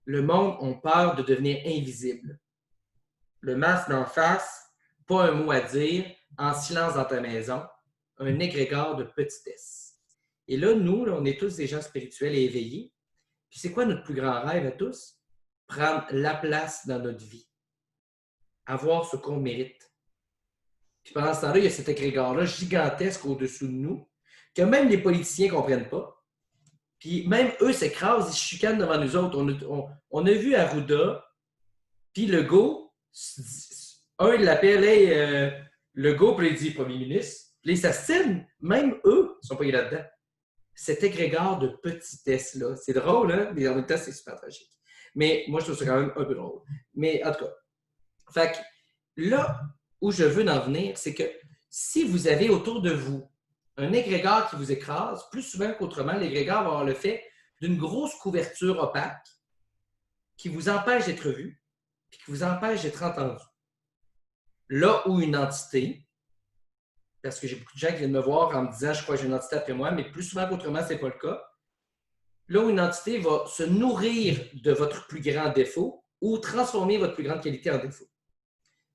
Le monde a peur de devenir invisible. Le masque d'en face, pas un mot à dire, en silence dans ta maison, un égrégore de petitesse. Et là, nous, on est tous des gens spirituels et éveillés. Puis c'est quoi notre plus grand rêve à tous? Prendre la place dans notre vie. Avoir ce qu'on mérite. Puis pendant ce temps-là, il y a cet égrégore-là gigantesque au-dessous de nous, que même les politiciens ne comprennent pas. Puis même eux s'écrasent, ils se chicanent devant nous autres. On a vu Arruda, puis Legault, il l'appelle hey, Legault, puis il dit Premier ministre. Puis ils s'astinent, même eux ne sont pas là-dedans. Cet égrégore de petitesse-là, c'est drôle, hein? Mais en même temps, c'est super tragique. Mais moi, je trouve ça quand même un peu drôle. Mais en tout cas, fait que là où je veux en venir, c'est que si vous avez autour de vous un égrégore qui vous écrase, plus souvent qu'autrement, l'égrégore va avoir le fait d'une grosse couverture opaque qui vous empêche d'être vu et qui vous empêche d'être entendu. Là où une entité, parce que j'ai beaucoup de gens qui viennent me voir en me disant « je crois que j'ai une entité après moi », mais plus souvent qu'autrement, ce n'est pas le cas. Là où une entité va se nourrir de votre plus grand défaut ou transformer votre plus grande qualité en défaut.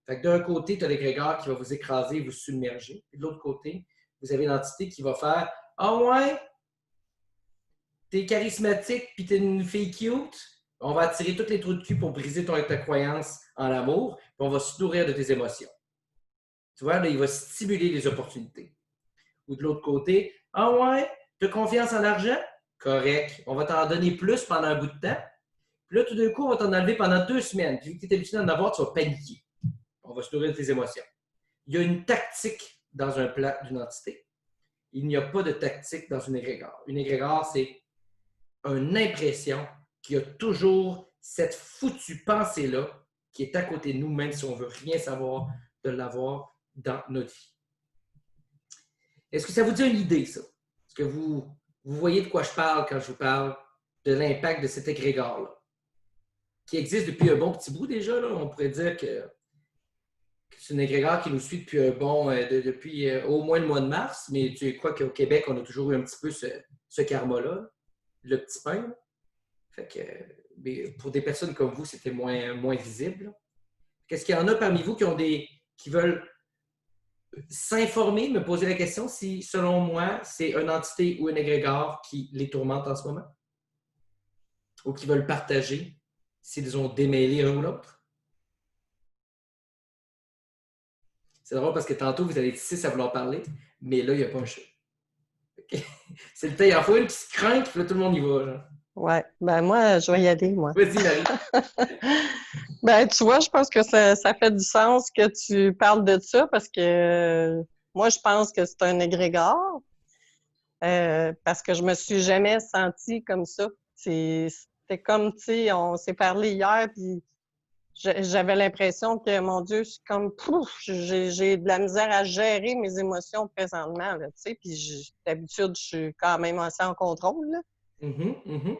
Fait que d'un côté, tu as l'égrégore qui va vous écraser, vous submerger. Et de l'autre côté, vous avez l'entité qui va faire « Ah ouais, t'es charismatique puis t'es une fille cute, on va attirer tous les trous de cul pour briser ta croyance en l'amour, puis on va se nourrir de tes émotions. » Tu vois, là, il va stimuler les opportunités. Ou de l'autre côté, « Ah ouais, t'as confiance en l'argent? Correct. On va t'en donner plus pendant un bout de temps. Puis là, tout d'un coup, on va t'en enlever pendant 2 semaines. Puis vu que tu es habitué d'en avoir, tu vas paniquer. On va se nourrir de tes émotions. » Il y a une tactique dans un plan d'une entité. Il n'y a pas de tactique dans une égrégore. Une égrégore, c'est une impression qu'il y a toujours cette foutue pensée-là qui est à côté de nous, même si on ne veut rien savoir de l'avoir dans notre vie. Est-ce que ça vous dit une idée, ça? Est-ce que vous voyez de quoi je parle quand je vous parle de l'impact de cet égrégore-là? Qui existe depuis un bon petit bout déjà, là. On pourrait dire que c'est une égrégore qui nous suit depuis depuis au moins le mois de mars, mais tu crois qu'au Québec, on a toujours eu un petit peu ce karma-là, le petit pain. Fait que, pour des personnes comme vous, c'était moins visible. Est-ce qu'il y en a parmi vous qui veulent s'informer, me poser la question si, selon moi, c'est une entité ou un égrégore qui les tourmente en ce moment? Ou qui veulent partager s'ils ont démêlé un ou l'autre? C'est drôle parce que tantôt, vous allez être 6 à vouloir parler, mais là, il n'y a pas un chat. Okay. C'est le temps, il en faut une qui se craint, puis là, tout le monde y va. Genre. Ouais. Ben moi, je vais y aller, moi. Vas-y, Marie. Ben, tu vois, je pense que ça fait du sens que tu parles de ça parce que moi, je pense que c'est un égrégore parce que je me suis jamais sentie comme ça. C'était comme, tu sais, on s'est parlé hier, puis j'avais l'impression que, mon Dieu, je suis comme, pouf, j'ai de la misère à gérer mes émotions présentement, là, tu sais, puis d'habitude, je suis quand même assez en contrôle, là. Mhm, mhm.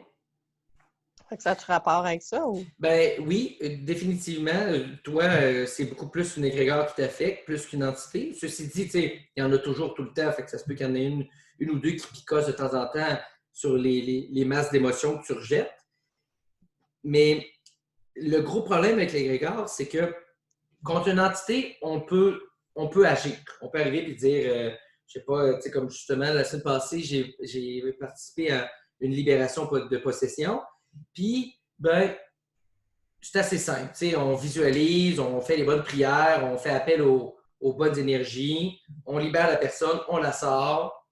Fait que ça a tu rapport avec ça, ou? Ben oui, définitivement. Toi, c'est beaucoup plus une égrégore qui t'affecte, plus qu'une entité. Ceci dit, tu sais, il y en a toujours tout le temps, fait que ça se peut qu'il y en ait une ou deux qui picossent de temps en temps sur les masses d'émotions que tu rejettes. Mais le gros problème avec l'égrégore, c'est que contre une entité, on peut agir. On peut arriver et dire, je sais pas, tu sais, comme justement la semaine passée, j'ai participé à une libération de possession. Puis, ben, c'est assez simple. Tu sais, on visualise, on fait les bonnes prières, on fait appel aux bonnes énergies, on libère la personne, on la sort.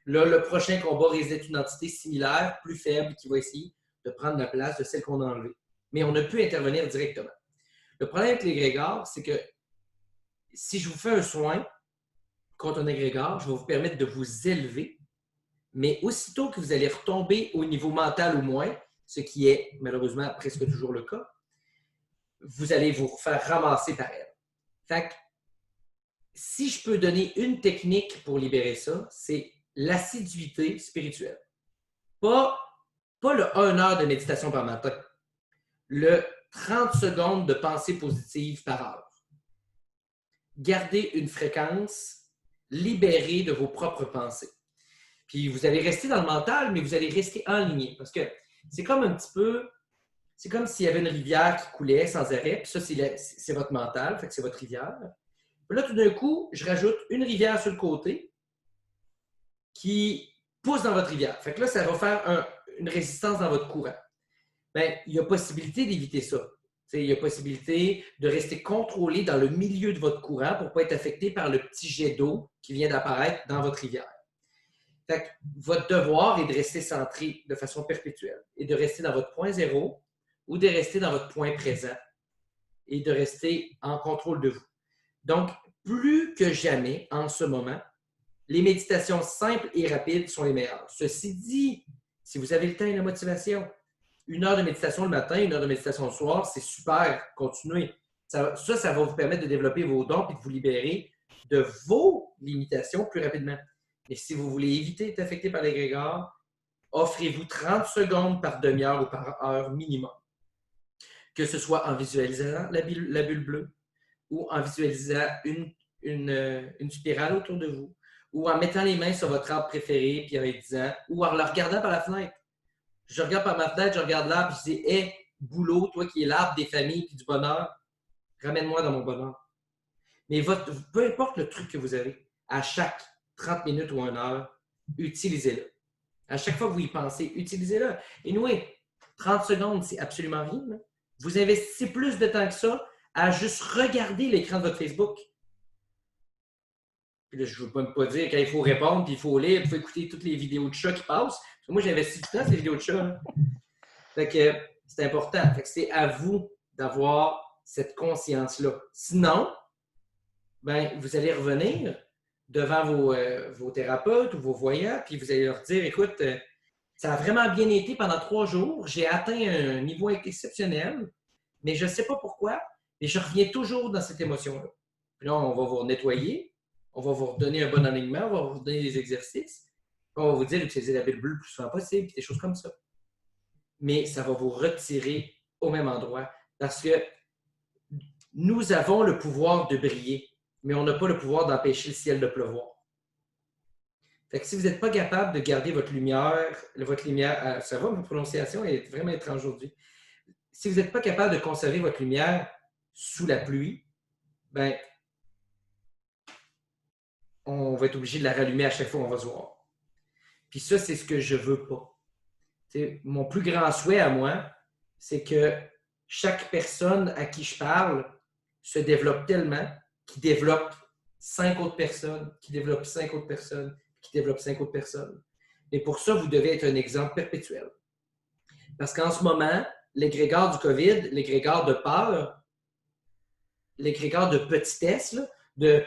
Là, le prochain combat risque d'être une entité similaire, plus faible, qui va essayer de prendre la place de celle qu'on a enlevée. Mais on ne peut intervenir directement. Le problème avec l'égrégore, c'est que si je vous fais un soin contre un égrégore, je vais vous permettre de vous élever, mais aussitôt que vous allez retomber au niveau mental ou moins, ce qui est malheureusement presque toujours le cas, vous allez vous faire ramasser par elle. Fait que, si je peux donner une technique pour libérer ça, c'est l'assiduité spirituelle. Pas le 1 heure de méditation par matin, le 30 secondes de pensée positive par heure. Gardez une fréquence libérée de vos propres pensées. Puis vous allez rester dans le mental, mais vous allez rester enligné. Parce que c'est comme un petit peu, c'est comme s'il y avait une rivière qui coulait sans arrêt, puis ça, c'est votre mental, fait que c'est votre rivière. Puis là, tout d'un coup, je rajoute une rivière sur le côté qui pousse dans votre rivière. Fait que là, ça va faire une résistance dans votre courant. Bien, il y a possibilité d'éviter ça. Il y a possibilité de rester contrôlé dans le milieu de votre courant pour ne pas être affecté par le petit jet d'eau qui vient d'apparaître dans votre rivière. Fait que votre devoir est de rester centré de façon perpétuelle et de rester dans votre point zéro ou de rester dans votre point présent et de rester en contrôle de vous. Donc, plus que jamais, en ce moment, les méditations simples et rapides sont les meilleures. Ceci dit, si vous avez le temps et la motivation, 1 heure de méditation le matin, 1 heure de méditation le soir, c'est super. Continuez. Ça va vous permettre de développer vos dons et de vous libérer de vos limitations plus rapidement. Et si vous voulez éviter d'être affecté par l'égrégore, offrez-vous 30 secondes par demi-heure ou par heure minimum. Que ce soit en visualisant la bulle bleue ou en visualisant une spirale autour de vous ou en mettant les mains sur votre arbre préféré puis en disant, ou en le regardant par la fenêtre. Je regarde par ma fenêtre, je regarde l'arbre, puis je dis, hé, boulot, toi qui es l'arbre des familles et du bonheur, ramène-moi dans mon bonheur. Mais peu importe le truc que vous avez, à chaque 30 minutes ou 1 heure, utilisez-le. À chaque fois que vous y pensez, utilisez-le. Et nous, 30 secondes, c'est absolument rien. Là. Vous investissez plus de temps que ça à juste regarder l'écran de votre Facebook. Puis là, je ne veux même pas dire qu'il faut répondre, puis il faut lire, il faut écouter toutes les vidéos de chats qui passent. Parce que moi, j'investis du temps dans ces vidéos de chats. Là. Fait que c'est important. Fait que c'est à vous d'avoir cette conscience-là. Sinon, ben, vous allez revenir devant vos thérapeutes ou vos voyants, puis vous allez leur dire, écoute, ça a vraiment bien été pendant 3 jours, j'ai atteint un niveau exceptionnel, mais je ne sais pas pourquoi, mais je reviens toujours dans cette émotion-là. Puis là, on va vous nettoyer, on va vous redonner un bon alignement, on va vous donner des exercices, puis on va vous dire d'utiliser la bulle bleue le plus souvent possible, puis des choses comme ça. Mais ça va vous retirer au même endroit, parce que nous avons le pouvoir de briller, mais on n'a pas le pouvoir d'empêcher le ciel de pleuvoir. Fait que si vous n'êtes pas capable de garder votre lumière, ça va, ma prononciation est vraiment étrange aujourd'hui. Si vous n'êtes pas capable de conserver votre lumière sous la pluie, ben, on va être obligé de la rallumer à chaque fois qu'on va se voir. Puis ça, c'est ce que je ne veux pas. T'sais, mon plus grand souhait à moi, c'est que chaque personne à qui je parle se développe tellement qu'il développe 5 autres personnes, qui développe 5 autres personnes, qui développe 5 autres personnes. Et pour ça, vous devez être un exemple perpétuel. Parce qu'en ce moment, l'égrégore du COVID, l'égrégore de peur, l'égrégore de petitesse, là, de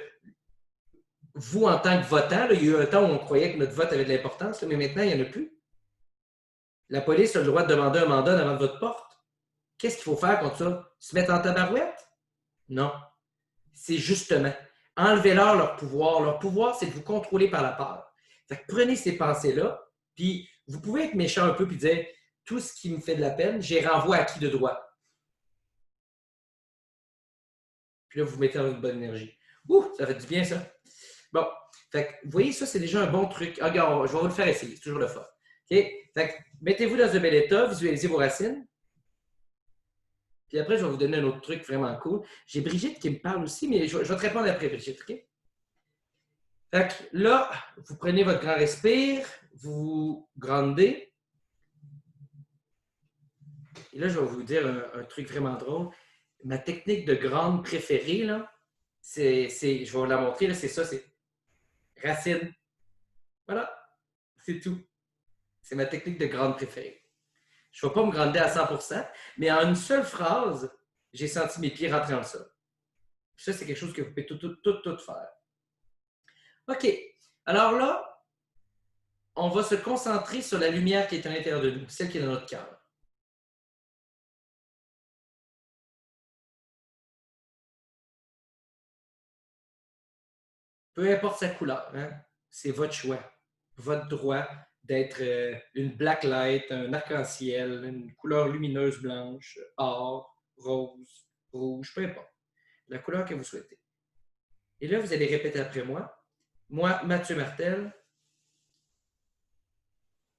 vous en tant que votant, là, il y a eu un temps où on croyait que notre vote avait de l'importance, mais maintenant, il n'y en a plus. La police a le droit de demander un mandat devant votre porte. Qu'est-ce qu'il faut faire contre ça? Se mettre en tabarouette? Non. C'est justement, enlevez-leur leur pouvoir. Leur pouvoir, c'est de vous contrôler par la peur. Fait que prenez ces pensées-là, puis vous pouvez être méchant un peu puis dire tout ce qui me fait de la peine, j'y renvoie à qui de droit. Puis là, vous vous mettez dans une bonne énergie. Ouh, ça fait du bien, ça. Bon, fait que, vous voyez, ça, c'est déjà un bon truc. Ah, regarde, je vais vous le faire essayer, c'est toujours le fun. OK? Fait que, mettez-vous dans un bel état, visualisez vos racines. Puis après, je vais vous donner un autre truc vraiment cool. J'ai Brigitte qui me parle aussi, mais je vais te répondre après, Brigitte, OK? Fait que là, vous prenez votre grand respire, vous grandez. Et là, je vais vous dire un truc vraiment drôle. Ma technique de grande préférée, là, je vais vous la montrer, là, c'est ça, c'est racine. Voilà, c'est tout. C'est ma technique de grande préférée. Je ne vais pas me grander à 100%, mais en une seule phrase, j'ai senti mes pieds rentrer dans le sol. Ça, c'est quelque chose que vous pouvez tout faire. OK. Alors là, on va se concentrer sur la lumière qui est à l'intérieur de nous, celle qui est dans notre cœur. Peu importe sa couleur, hein? C'est votre choix, votre droit d'être une black light, un arc-en-ciel, une couleur lumineuse blanche, or, rose, rouge, peu importe. La couleur que vous souhaitez. Et là, vous allez répéter après moi. Moi, Mathieu Martel,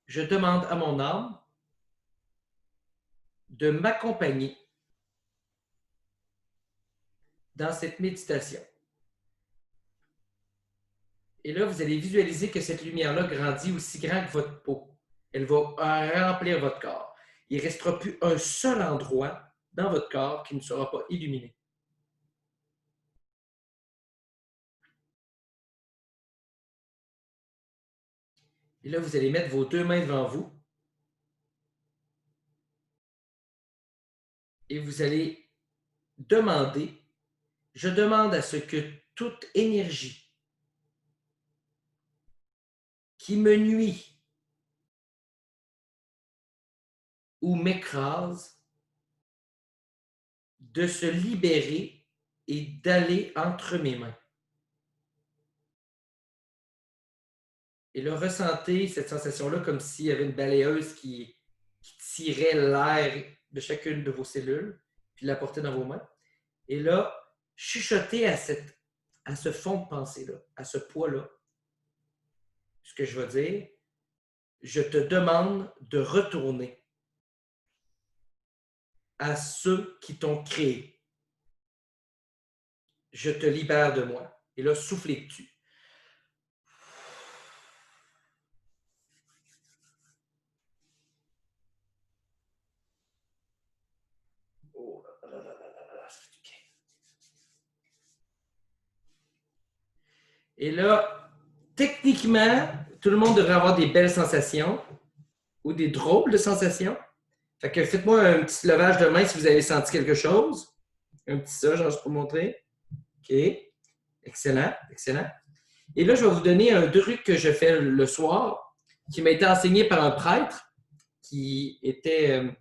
je demande à mon âme de m'accompagner dans cette méditation. Et là, vous allez visualiser que cette lumière-là grandit aussi grand que votre peau. Elle va remplir votre corps. Il ne restera plus un seul endroit dans votre corps qui ne sera pas illuminé. Et là, vous allez mettre vos deux mains devant vous. Et vous allez demander, je demande à ce que toute énergie qui me nuit ou m'écrase de se libérer et d'aller entre mes mains. Et là, ressentez cette sensation-là comme s'il y avait une balayeuse qui tirait l'air de chacune de vos cellules, puis la portait dans vos mains. Et là, chuchotez à ce fond de pensée-là, à ce poids-là. Ce que je vais dire, je te demande de retourner à ceux qui t'ont créé. Je te libère de moi. Et là, soufflez dessus. Et là, techniquement, tout le monde devrait avoir des belles sensations ou des drôles de sensations. Fait que faites-moi un petit levage de main si vous avez senti quelque chose. Un petit ça, genre, je peux vous montrer. OK. Excellent, excellent. Et là, je vais vous donner un truc que je fais le soir, qui m'a été enseigné par un prêtre, qui était...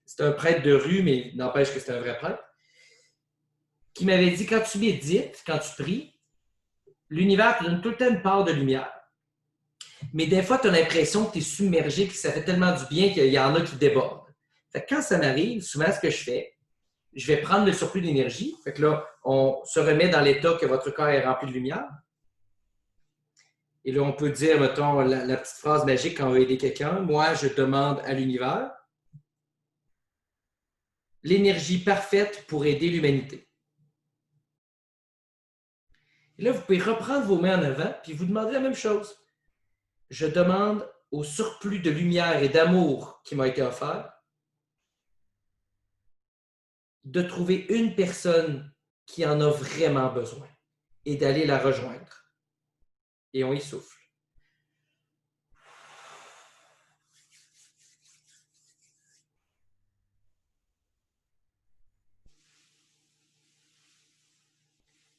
c'était un prêtre de rue, mais n'empêche que c'était un vrai prêtre, qui m'avait dit, quand tu médites, quand tu pries, l'univers te donne tout le temps une part de lumière. Mais des fois, tu as l'impression que tu es submergé, que ça fait tellement du bien qu'il y en a qui débordent. Fait que quand ça m'arrive, souvent, ce que je fais, je vais prendre le surplus d'énergie. Fait que là, on se remet dans l'état que votre corps est rempli de lumière. Et là, on peut dire, mettons, la petite phrase magique quand on veut aider quelqu'un. Moi, je demande à l'univers l'énergie parfaite pour aider l'humanité. Et là, vous pouvez reprendre vos mains en avant, puis vous demandez la même chose. Je demande au surplus de lumière et d'amour qui m'a été offert de trouver une personne qui en a vraiment besoin et d'aller la rejoindre. Et on y souffle.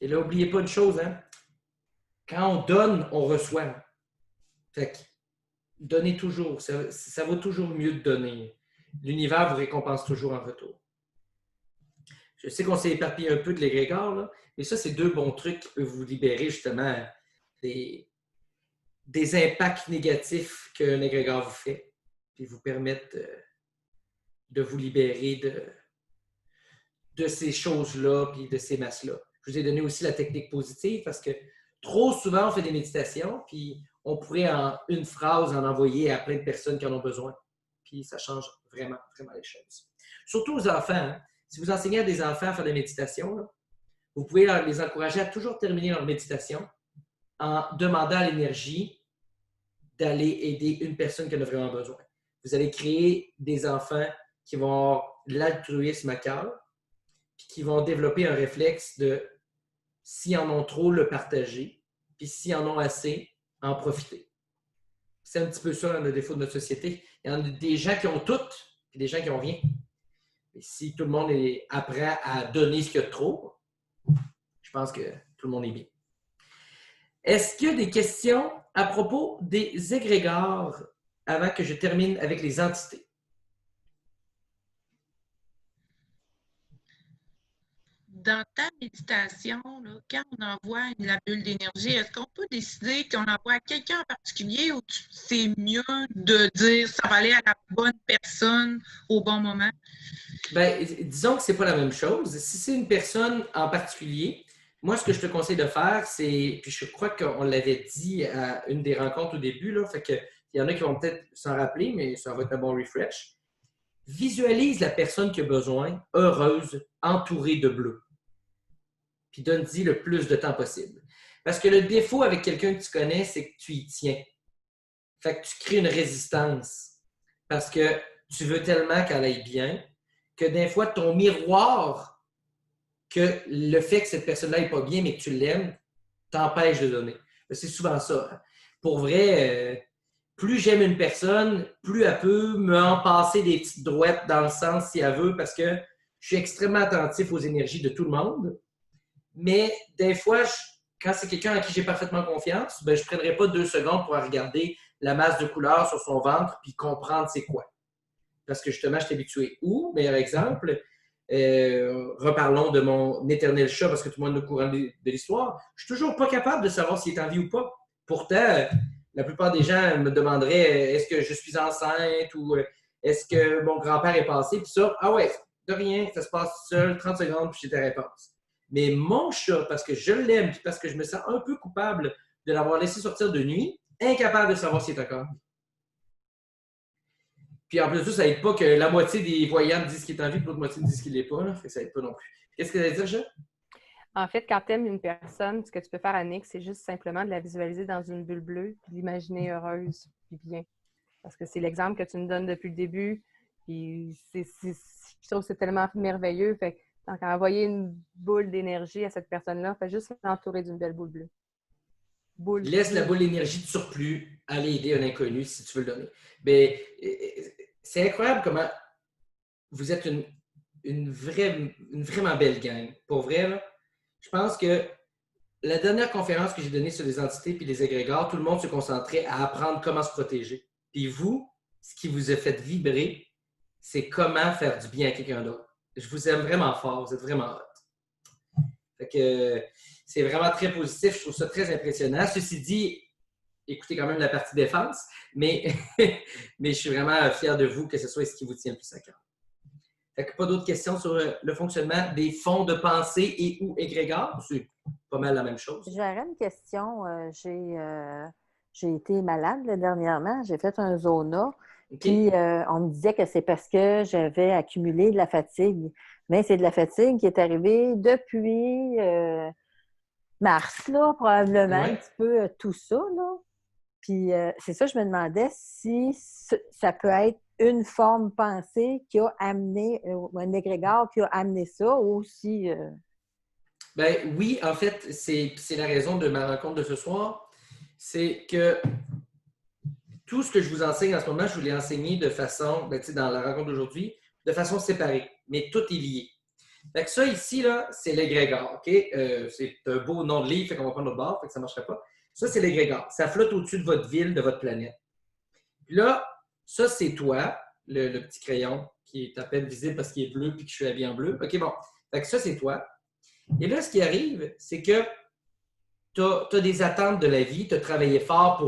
Et là, n'oubliez pas une chose, hein? Quand on donne, on reçoit. Fait que donnez toujours. Ça vaut toujours mieux de donner. L'univers vous récompense toujours en retour. Je sais qu'on s'est éparpillé un peu de l'égrégore, là, mais ça, c'est 2 bons trucs qui peuvent vous libérer justement des impacts négatifs qu'un égrégore vous fait, puis vous permettre de vous libérer de ces choses-là, puis de ces masses-là. Je vous ai donné aussi la technique positive parce que trop souvent, on fait des méditations, puis on pourrait en une phrase en envoyer à plein de personnes qui en ont besoin. Puis ça change vraiment, vraiment les choses. Surtout aux enfants. Hein? Si vous enseignez à des enfants à faire des méditations, là, vous pouvez les encourager à toujours terminer leur méditation en demandant à l'énergie d'aller aider une personne qui en a vraiment besoin. Vous allez créer des enfants qui vont avoir l'altruisme à cœur, puis qui vont développer un réflexe de, s'ils en ont trop, le partager, puis s'ils en ont assez, en profiter. C'est un petit peu ça le défaut de notre société. Il y en a des gens qui ont tout, puis des gens qui n'ont rien. Et si tout le monde apprend à donner ce qu'il y a de trop, je pense que tout le monde est bien. Est-ce qu'il y a des questions à propos des égrégores avant que je termine avec les entités? Dans ta méditation, là, quand on envoie la bulle d'énergie, est-ce qu'on peut décider qu'on envoie à quelqu'un en particulier ou c'est mieux de dire ça va aller à la bonne personne au bon moment? Bien, disons que ce n'est pas la même chose. Si c'est une personne en particulier, moi, ce que je te conseille de faire, c'est, puis je crois qu'on l'avait dit à une des rencontres au début, là, fait que il y en a qui vont peut-être s'en rappeler, mais ça va être un bon refresh. Visualise la personne qui a besoin, heureuse, entourée de bleu. Puis donne-y le plus de temps possible. Parce que le défaut avec quelqu'un que tu connais, c'est que tu y tiens. Fait que tu crées une résistance. Parce que tu veux tellement qu'elle aille bien que des fois, ton miroir, que le fait que cette personne-là n'est pas bien, mais que tu l'aimes, t'empêche de donner. C'est souvent ça. Hein. Pour vrai, plus j'aime une personne, plus elle peut m'en passer des petites droites dans le sens si elle veut, parce que je suis extrêmement attentif aux énergies de tout le monde. Mais des fois, quand c'est quelqu'un à qui j'ai parfaitement confiance, ben, je ne prendrai pas 2 secondes pour regarder la masse de couleurs sur son ventre puis comprendre c'est quoi. Parce que justement, je suis habitué. Ou, meilleur exemple, reparlons de mon éternel chat parce que tout le monde est au courant de l'histoire. Je ne suis toujours pas capable de savoir s'il est en vie ou pas. Pourtant, la plupart des gens me demanderaient est-ce que je suis enceinte ou est-ce que mon grand-père est passé? Puis ça, ah ouais, de rien, ça se passe seul, 30 secondes, puis j'ai ta réponse. Mais mon chat, parce que je l'aime, puis parce que je me sens un peu coupable de l'avoir laissé sortir de nuit, incapable de savoir s'il est encore. Puis en plus de ça, ça n'aide pas que la moitié des voyants disent qu'il est en vie, puis l'autre moitié disent qu'il ne l'est pas. Là. Fait que ça n'aide pas non plus. Qu'est-ce que tu allais dire, Jean? En fait, quand tu aimes une personne, ce que tu peux faire, Annick, c'est juste simplement de la visualiser dans une bulle bleue, puis l'imaginer heureuse, puis bien. Parce que c'est l'exemple que tu nous donnes depuis le début, puis je trouve que c'est tellement merveilleux. Fait que donc, envoyer une boule d'énergie à cette personne-là, fait juste l'entourer d'une belle boule bleue. Laisse la boule d'énergie de surplus aller aider un inconnu si tu veux le donner. Mais c'est incroyable comment vous êtes une vraiment belle gang. Pour vrai, là, je pense que la dernière conférence que j'ai donnée sur les entités et les égrégores, tout le monde se concentrait à apprendre comment se protéger. Puis vous, ce qui vous a fait vibrer, c'est comment faire du bien à quelqu'un d'autre. Je vous aime vraiment fort, vous êtes vraiment hot. Fait que c'est vraiment très positif, je trouve ça très impressionnant. Ceci dit, écoutez quand même la partie défense, mais je suis vraiment fier de vous que ce soit ce qui vous tient le plus à cœur. Fait que pas d'autres questions sur le fonctionnement des fonds de pensée et ou égrégores? C'est pas mal la même chose. J'aurais une question. J'ai été malade dernièrement, j'ai fait un zona. Okay. Puis, on me disait que c'est parce que j'avais accumulé de la fatigue. Mais c'est de la fatigue qui est arrivée depuis mars, là, probablement, Ouais. un petit peu tout ça, là. Puis, c'est ça, je me demandais si ça peut être une forme pensée qui a amené, un égrégore qui a amené ça, ou si... Ben oui, en fait, c'est la raison de ma rencontre de ce soir. C'est que tout ce que je vous enseigne en ce moment, je vous l'ai enseigné de façon, dans la rencontre d'aujourd'hui, de façon séparée, mais tout est lié. Fait que ça ici, là, c'est l'égrégore. OK? C'est un beau nom de livre, fait qu'on va prendre notre bord, fait que ça ne marcherait pas. Ça, c'est l'égrégore. Ça flotte au-dessus de votre ville, de votre planète. Puis là, ça, c'est toi, le petit crayon qui est à peine visible parce qu'il est bleu puis que je suis habillé en bleu. OK, bon. Fait que ça, c'est toi. Et là, ce qui arrive, c'est que tu as des attentes de la vie, tu as travaillé fort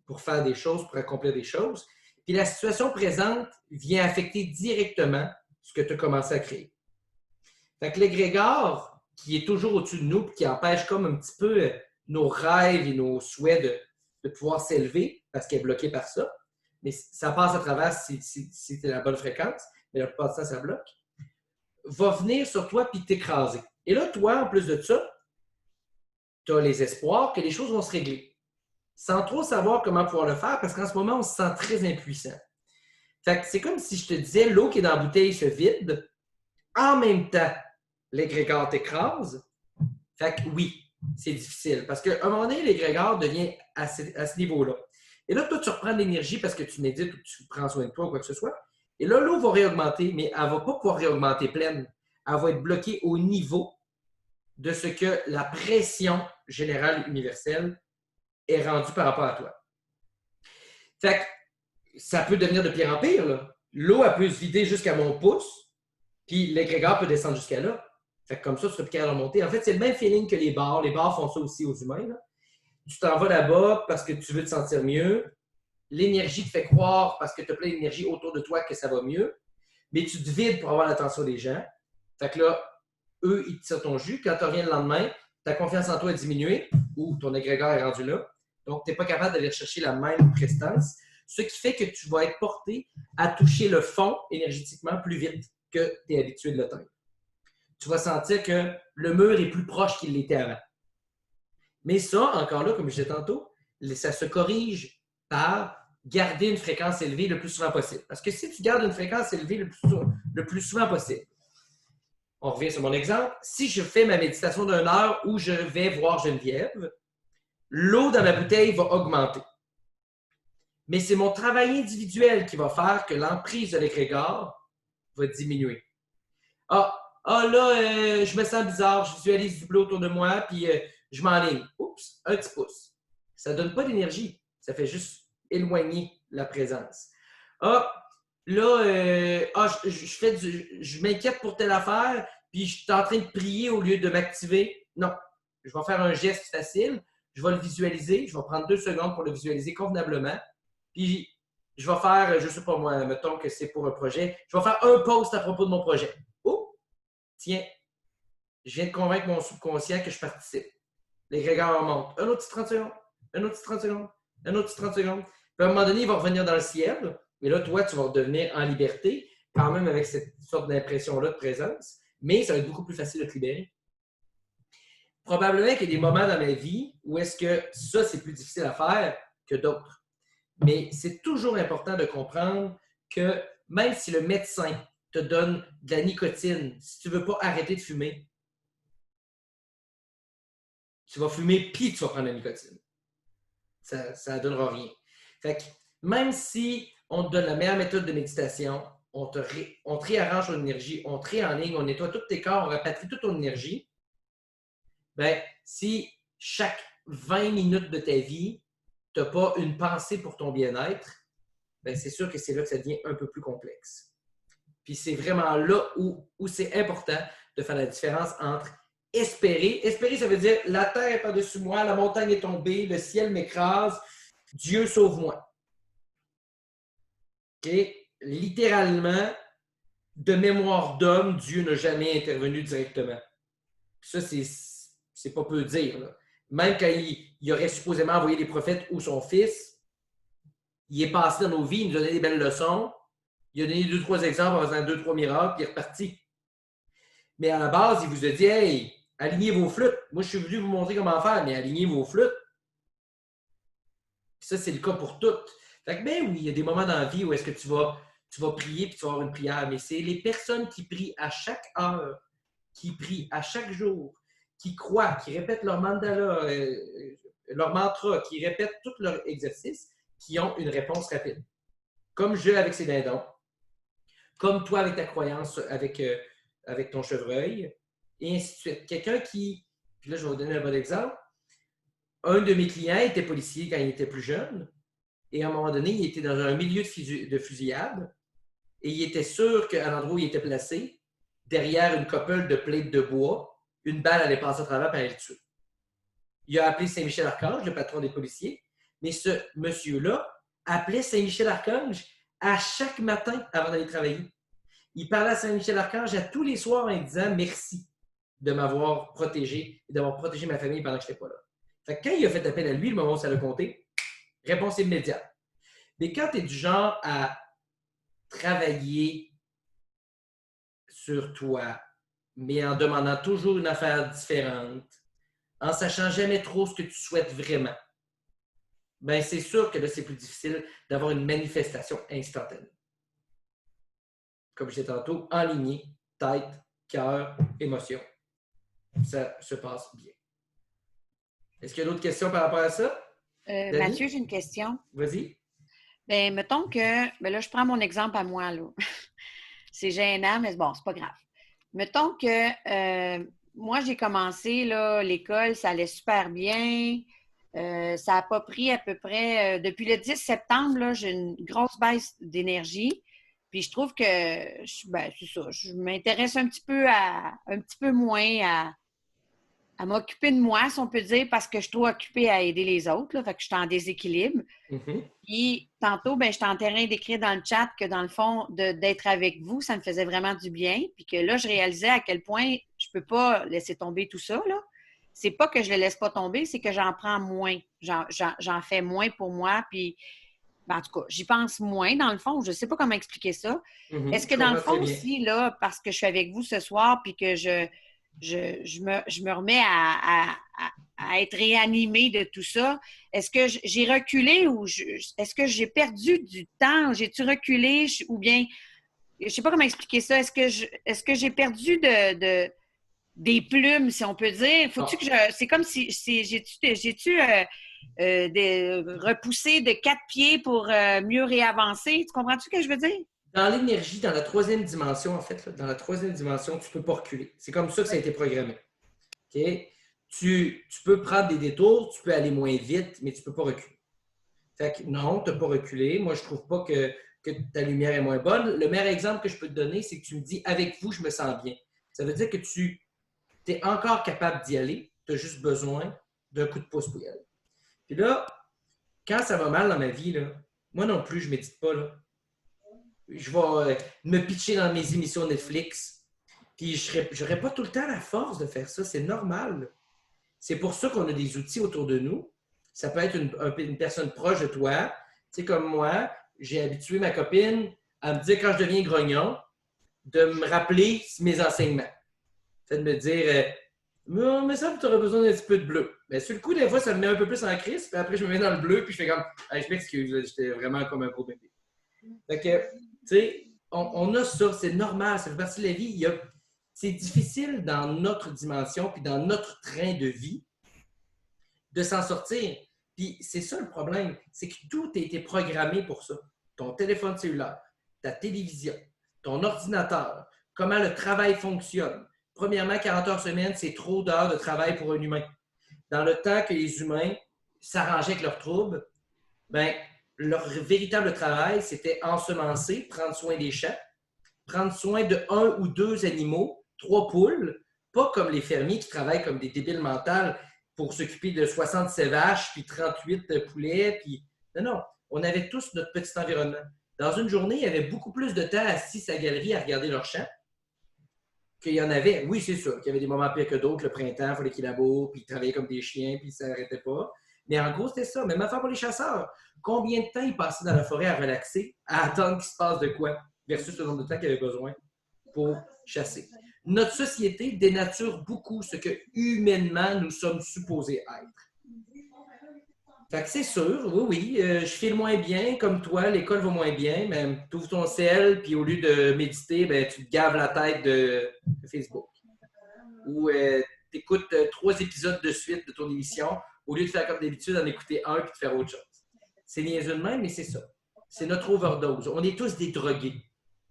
pour faire des choses, pour accomplir des choses. Puis la situation présente vient affecter directement ce que tu as commencé à créer. Fait que l'égrégore, qui est toujours au-dessus de nous, puis qui empêche comme un petit peu nos rêves et nos souhaits de pouvoir s'élever, parce qu'elle est bloquée par ça, mais ça passe à travers si c'est la bonne fréquence, mais la plupart du temps, ça bloque, va venir sur toi puis t'écraser. Et là, toi, en plus de ça, tu as les espoirs que les choses vont se régler, sans trop savoir comment pouvoir le faire, parce qu'en ce moment, on se sent très impuissant. Fait que c'est comme si je te disais, l'eau qui est dans la bouteille se vide, en même temps, l'égrégore t'écrase. Fait que oui, c'est difficile, parce qu'à un moment donné, l'égrégore devient à ce niveau-là. Et là, toi, tu reprends de l'énergie parce que tu médites ou tu prends soin de toi ou quoi que ce soit. Et là, l'eau va réaugmenter, mais elle ne va pas pouvoir réaugmenter pleine. Elle va être bloquée au niveau de ce que la pression générale universelle est rendue par rapport à toi. Fait que ça peut devenir de pire en pire, là. L'eau, elle peut se vider jusqu'à mon pouce, puis l'égrégore peut descendre jusqu'à là. Fait que comme ça, tu seras plus capable de remonter. En fait, c'est le même feeling que les bars. Les bars font ça aussi aux humains, là. Tu t'en vas là-bas parce que tu veux te sentir mieux. L'énergie te fait croire, parce que tu as plein d'énergie autour de toi, que ça va mieux. Mais tu te vides pour avoir l'attention des gens. Fait que là, eux, ils te tirent ton jus. Quand tu reviens le lendemain, ta confiance en toi a diminué ou ton égrégore est rendu là. Donc, tu n'es pas capable d'aller chercher la même prestance. Ce qui fait que tu vas être porté à toucher le fond énergétiquement plus vite que tu es habitué de l'atteindre. Tu vas sentir que le mur est plus proche qu'il l'était avant. Mais ça, encore là, comme je disais tantôt, ça se corrige par garder une fréquence élevée le plus souvent possible. Parce que si tu gardes une fréquence élevée le plus souvent possible, on revient sur mon exemple, si je fais ma méditation d'1 heure où je vais voir Geneviève, l'eau dans ma bouteille va augmenter. Mais c'est mon travail individuel qui va faire que l'emprise de l'égrégore va diminuer. Ah là, je me sens bizarre, je visualise du bleu autour de moi, puis je m'enligne. Oups, un petit pouce. Ça ne donne pas d'énergie. Ça fait juste éloigner la présence. Ah, là, je m'inquiète pour telle affaire, puis je suis en train de prier au lieu de m'activer. Non, je vais faire un geste facile, je vais le visualiser, je vais prendre 2 secondes pour le visualiser convenablement, puis je vais faire, je ne sais pas moi, mettons que c'est pour un projet, je vais faire un post à propos de mon projet. Oh, tiens, je viens de convaincre mon subconscient que je participe. L'égrégore monte. Un autre petit 30 secondes, un autre petit 30 secondes, un autre petit 30 secondes. Puis à un moment donné, il va revenir dans le ciel. Et là, toi, tu vas redevenir en liberté, quand même avec cette sorte d'impression-là de présence. Mais ça va être beaucoup plus facile de te libérer. Probablement qu'il y a des moments dans ma vie où est-ce que ça, c'est plus difficile à faire que d'autres. Mais c'est toujours important de comprendre que même si le médecin te donne de la nicotine, si tu ne veux pas arrêter de fumer, tu vas fumer puis tu vas prendre la nicotine. Ça ne donnera rien. Fait que même si on te donne la meilleure méthode de méditation, on te réarrange ton énergie, on te réenligne, on nettoie tous tes corps, on rapatrie toute ton énergie, bien, si chaque 20 minutes de ta vie, tu n'as pas une pensée pour ton bien-être, bien, c'est sûr que c'est là que ça devient un peu plus complexe. Puis c'est vraiment là où c'est important de faire la différence entre espérer. Espérer, ça veut dire la terre est par-dessus moi, la montagne est tombée, le ciel m'écrase, Dieu sauve-moi. OK? Littéralement, de mémoire d'homme, Dieu n'a jamais intervenu directement. Ça, c'est pas peu dire, là. Même quand il aurait supposément envoyé des prophètes ou son fils, il est passé dans nos vies, il nous a donné des belles leçons, il a donné 2-3 exemples en faisant 2-3 miracles, puis il est reparti. Mais à la base, il vous a dit, hey, alignez vos flûtes. Moi, je suis venu vous montrer comment faire, mais alignez vos flûtes. Ça, c'est le cas pour toutes. Fait que, ben oui, il y a des moments dans la vie où est-ce que tu vas prier puis tu vas avoir une prière, mais c'est les personnes qui prient à chaque heure, qui prient à chaque jour, qui croient, qui répètent leur mandala, leur mantra, qui répètent tout leur exercice, qui ont une réponse rapide. Comme je avec ses dindons, comme toi avec ta croyance, avec avec ton chevreuil, et ainsi de suite. Quelqu'un qui, puis là, je vais vous donner un bon exemple. Un de mes clients était policier quand il était plus jeune, et à un moment donné, il était dans un milieu de fusillade, et il était sûr qu'à l'endroit où il était placé, derrière une couple de plates de bois, une balle allait passer à travers et allait le tuer. Il a appelé Saint-Michel-Archange, le patron des policiers, mais ce monsieur-là appelait Saint-Michel-Archange à chaque matin avant d'aller travailler. Il parlait à Saint-Michel-Archange à tous les soirs en disant merci de m'avoir protégé et d'avoir protégé ma famille pendant que je n'étais pas là. Fait que quand il a fait appel à lui, le moment où ça l'a compté, réponse immédiate. Mais quand tu es du genre à travailler sur toi, mais en demandant toujours une affaire différente, en sachant jamais trop ce que tu souhaites vraiment, bien, c'est sûr que là, c'est plus difficile d'avoir une manifestation instantanée. Comme je disais tantôt, enligné, tête, cœur, émotion. Ça se passe bien. Est-ce qu'il y a d'autres questions par rapport à ça? Mathieu, j'ai une question. Vas-y. Bien, mettons que, ben là, je prends mon exemple à moi, là. C'est gênant, mais bon, c'est pas grave. Mettons que moi, j'ai commencé, là, l'école, ça allait super bien. Ça n'a pas pris à peu près, depuis le 10 septembre, là, j'ai une grosse baisse d'énergie. Puis je trouve que, ben, c'est ça, je m'intéresse un petit peu moins à m'occuper de moi, si on peut dire, parce que je suis trop occupée à aider les autres, là, fait que je suis en déséquilibre. Puis tantôt, ben, j'étais en train d'écrire dans le chat que dans le fond, d'être avec vous, ça me faisait vraiment du bien. Puis que là, je réalisais à quel point je peux pas laisser tomber tout ça, là. C'est pas que je le laisse pas tomber, c'est que j'en prends moins. J'en fais moins pour moi, puis ben, en tout cas, j'y pense moins, dans le fond. Je sais pas comment expliquer ça. Est-ce que dans le fond aussi, là, parce que je suis avec vous ce soir, puis que je me remets à être réanimée de tout ça. Est-ce que j'ai reculé ou est-ce que j'ai perdu du temps? J'ai-tu reculé ou bien, je ne sais pas comment expliquer ça. Est-ce que j'ai perdu des plumes, si on peut dire? Faut-tu que c'est comme si j'ai-tu repoussé de 4 pieds pour mieux réavancer? Tu comprends-tu ce que je veux dire? Dans l'énergie, dans la troisième dimension, en fait, là, dans la troisième dimension, tu ne peux pas reculer. C'est comme ça que ça a été programmé. Okay? Tu peux prendre des détours, tu peux aller moins vite, mais tu ne peux pas reculer. Fait que non, tu n'as pas reculé. Moi, je ne trouve pas que ta lumière est moins bonne. Le meilleur exemple que je peux te donner, c'est que tu me dis « avec vous, je me sens bien ». Ça veut dire que tu es encore capable d'y aller. Tu as juste besoin d'un coup de pouce pour y aller. Puis là, quand ça va mal dans ma vie, là, moi non plus, je ne médite pas, là. Je vais me pitcher dans mes émissions Netflix. Puis je n'aurai pas tout le temps la force de faire ça. C'est normal. C'est pour ça qu'on a des outils autour de nous. Ça peut être une personne proche de toi. Tu sais, comme moi, j'ai habitué ma copine à me dire quand je deviens grognon, de me rappeler mes enseignements. C'est de me dire mais ça, tu aurais besoin d'un petit peu de bleu. Mais sur le coup, des fois, ça me met un peu plus en crise. Puis après, je me mets dans le bleu. Puis je fais comme hey, je m'excuse, j'étais vraiment comme un gros bébé. Fait que, tu sais, on a ça, c'est normal, ça fait partie de la vie. C'est difficile dans notre dimension puis dans notre train de vie de s'en sortir. Puis c'est ça le problème, c'est que tout a été programmé pour ça. Ton téléphone cellulaire, ta télévision, ton ordinateur, comment le travail fonctionne. Premièrement, 40 heures semaine, c'est trop d'heures de travail pour un humain. Dans le temps que les humains s'arrangeaient avec leurs troubles, bien, leur véritable travail, c'était ensemencer, prendre soin des champs, prendre soin de 1 ou 2 animaux, 3 poules, pas comme les fermiers qui travaillent comme des débiles mentales pour s'occuper de 67 vaches, puis 38 poulets. Puis... Non, on avait tous notre petit environnement. Dans une journée, il y avait beaucoup plus de temps assis à la galerie à regarder leurs champs qu'il y en avait. Oui, c'est sûr qu'il y avait des moments pires que d'autres. Le printemps, il fallait qu'ils labourent, puis ils travaillaient comme des chiens, puis ça n'arrêtait pas. Mais en gros, c'était ça. Même affaire pour les chasseurs. Combien de temps ils passaient dans la forêt à relaxer, à attendre qu'il se passe de quoi, versus le nombre de temps qu'ils avaient besoin pour chasser. Notre société dénature beaucoup ce que humainement nous sommes supposés être. Fait que c'est sûr, oui, je file moins bien comme toi, l'école va moins bien, mais tu ouvres ton cell, puis au lieu de méditer, ben, tu te gaves la tête de Facebook. Ou tu écoutes 3 épisodes de suite de ton émission, au lieu de faire comme d'habitude, en écouter un puis de faire autre chose. C'est niaiseux de même, mais c'est ça. C'est notre overdose. On est tous des drogués.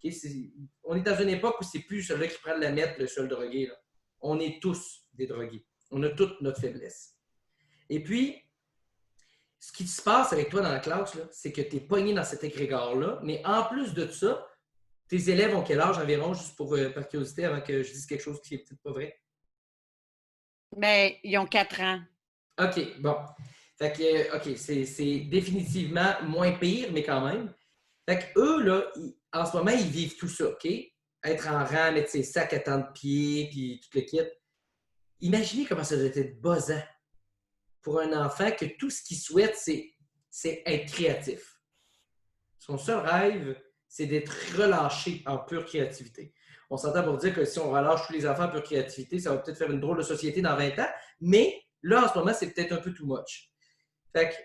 Okay? On est dans une époque où c'est plus celui qui prend de la meth, le seul drogué. Là. On est tous des drogués. On a toute notre faiblesse. Et puis, ce qui se passe avec toi dans la classe, là, c'est que tu es pogné dans cet égrégore-là, mais en plus de ça, tes élèves ont quel âge environ, juste par curiosité, avant que je dise quelque chose qui n'est peut-être pas vrai? Bien, ils ont 4 ans. OK, bon. Fait que, OK, c'est définitivement moins pire, mais quand même. Fait que eux, là, en ce moment, ils vivent tout ça, OK? Être en rang, mettre ses sacs à temps de pied, puis tout le kit. Imaginez comment ça doit être buzzant pour un enfant que tout ce qu'il souhaite, c'est être créatif. Son seul rêve, c'est d'être relâché en pure créativité. On s'entend pour dire que si on relâche tous les enfants en pure créativité, ça va peut-être faire une drôle de société dans 20 ans, mais là, en ce moment, c'est peut-être un peu too much. Fait que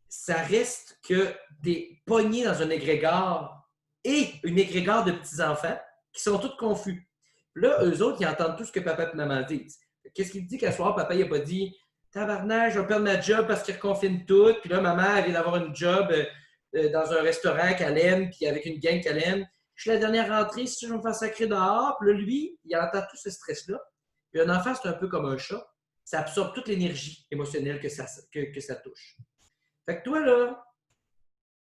ça reste que tu es pogné dans un égrégore et une égrégore de petits-enfants qui sont tous confus. Là, eux autres, ils entendent tout ce que papa et maman disent. Qu'est-ce qu'il dit qu'à soir, papa, il n'a pas dit « Tabarnak, je vais perdre ma job parce qu'il reconfine tout. » Puis là, maman, elle vient d'avoir une job dans un restaurant qu'elle aime, puis avec une gang qu'elle aime. Je suis la dernière rentrée, si je vais me faire sacrer dehors. Puis là, lui, il entend tout ce stress-là. Puis un enfant, c'est un peu comme un chat. Ça absorbe toute l'énergie émotionnelle que ça touche. Fait que toi, là,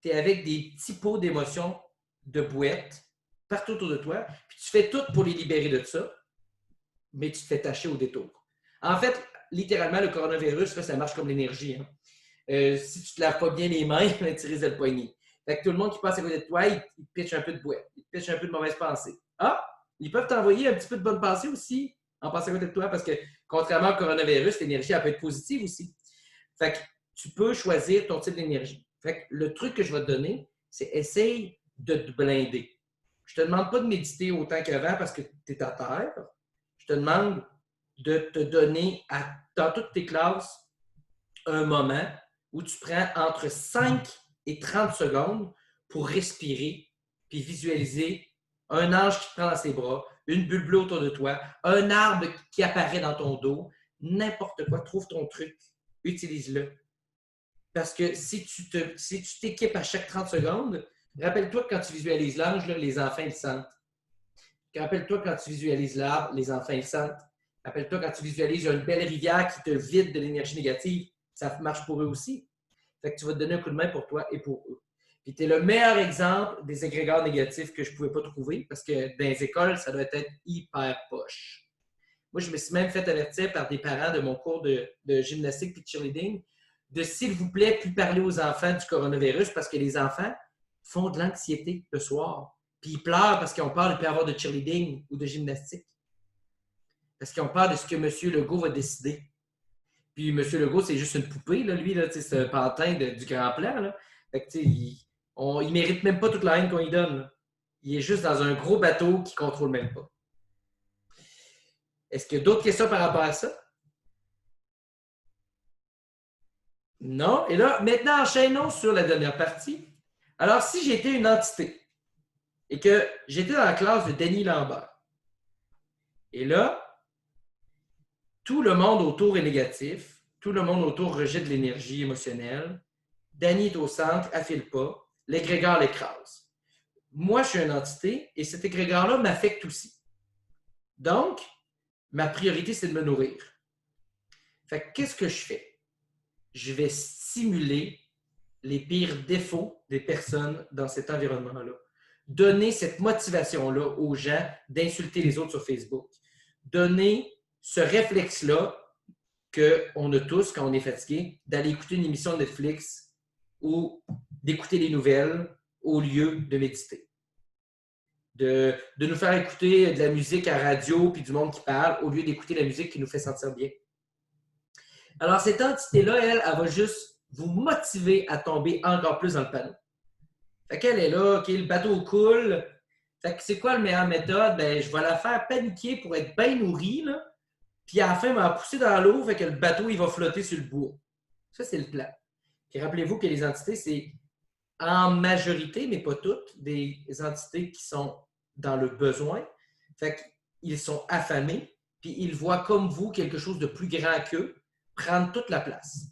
tu es avec des petits pots d'émotions de bouettes partout autour de toi, puis tu fais tout pour les libérer de ça, mais tu te fais tacher au détour. En fait, littéralement, le coronavirus, là, ça marche comme l'énergie. Hein. Si tu ne te laves pas bien les mains, tu risques de le poigner. Fait que tout le monde qui passe à côté de toi, il te pitche un peu de bouette, il te pitche un peu de mauvaise pensée. Ah! Ils peuvent t'envoyer un petit peu de bonne pensée aussi en passant à côté de toi, parce que contrairement au coronavirus, l'énergie, elle peut être positive aussi. Fait que tu peux choisir ton type d'énergie. Fait que le truc que je vais te donner, c'est essaye de te blinder. Je ne te demande pas de méditer autant qu'avant parce que tu es à terre. Je te demande de te donner dans toutes tes classes un moment où tu prends entre 5 et 30 secondes pour respirer puis visualiser un ange qui te prend dans ses bras, une bulle bleue autour de toi, un arbre qui apparaît dans ton dos, n'importe quoi, trouve ton truc, utilise-le. Parce que si tu t'équipes à chaque 30 secondes, rappelle-toi que quand tu visualises l'ange, là, les enfants, ils le sentent. Rappelle-toi quand tu visualises l'arbre, les enfants, ils le sentent. Rappelle-toi quand tu visualises une belle rivière qui te vide de l'énergie négative, ça marche pour eux aussi. Fait que tu vas te donner un coup de main pour toi et pour eux. Puis tu es le meilleur exemple des égrégores négatifs que je ne pouvais pas trouver parce que dans les écoles, ça doit être hyper poche. Moi, je me suis même fait avertir par des parents de mon cours de gymnastique et de cheerleading de, s'il vous plaît, plus parler aux enfants du coronavirus parce que les enfants font de l'anxiété le soir. Puis ils pleurent parce qu'ils ont peur de ne plus avoir de cheerleading ou de gymnastique. Parce qu'ils ont peur de ce que M. Legault va décider. Puis M. Legault, c'est juste une poupée, là, lui, là, c'est un pantin du grand plan. Là. Fait que, il ne mérite même pas toute la haine qu'on lui donne. Là. Il est juste dans un gros bateau qui ne contrôle même pas. Est-ce qu'il y a d'autres questions par rapport à ça? Non. Et là, maintenant, enchaînons sur la dernière partie. Alors, si j'étais une entité et que j'étais dans la classe de Denis Lambert, et là, tout le monde autour est négatif, tout le monde autour rejette de l'énergie émotionnelle, Denis est au centre, elle ne file pas, l'égrégore l'écrase. Moi, je suis une entité et cet égrégore-là m'affecte aussi. Donc, ma priorité, c'est de me nourrir. Fait que qu'est-ce que je fais? Je vais stimuler les pires défauts des personnes dans cet environnement-là. Donner cette motivation-là aux gens d'insulter les autres sur Facebook. Donner ce réflexe-là qu'on a tous quand on est fatigué, d'aller écouter une émission de Netflix ou d'écouter les nouvelles au lieu de méditer. De nous faire écouter de la musique à radio puis du monde qui parle au lieu d'écouter la musique qui nous fait sentir bien. Alors, cette entité-là, elle va juste vous motiver à tomber encore plus dans le panneau. Fait qu'elle est là, OK, le bateau coule. Fait que c'est quoi la meilleure méthode? Ben, je vais la faire paniquer pour être bien nourrie, là. Puis à la fin, elle va pousser dans l'eau, fait que le bateau, il va flotter sur le bois. Ça, c'est le plan. Puis rappelez-vous que les entités, c'est en majorité, mais pas toutes, des entités qui sont dans le besoin. Fait qu'ils sont affamés, puis ils voient comme vous quelque chose de plus grand qu'eux prendre toute la place.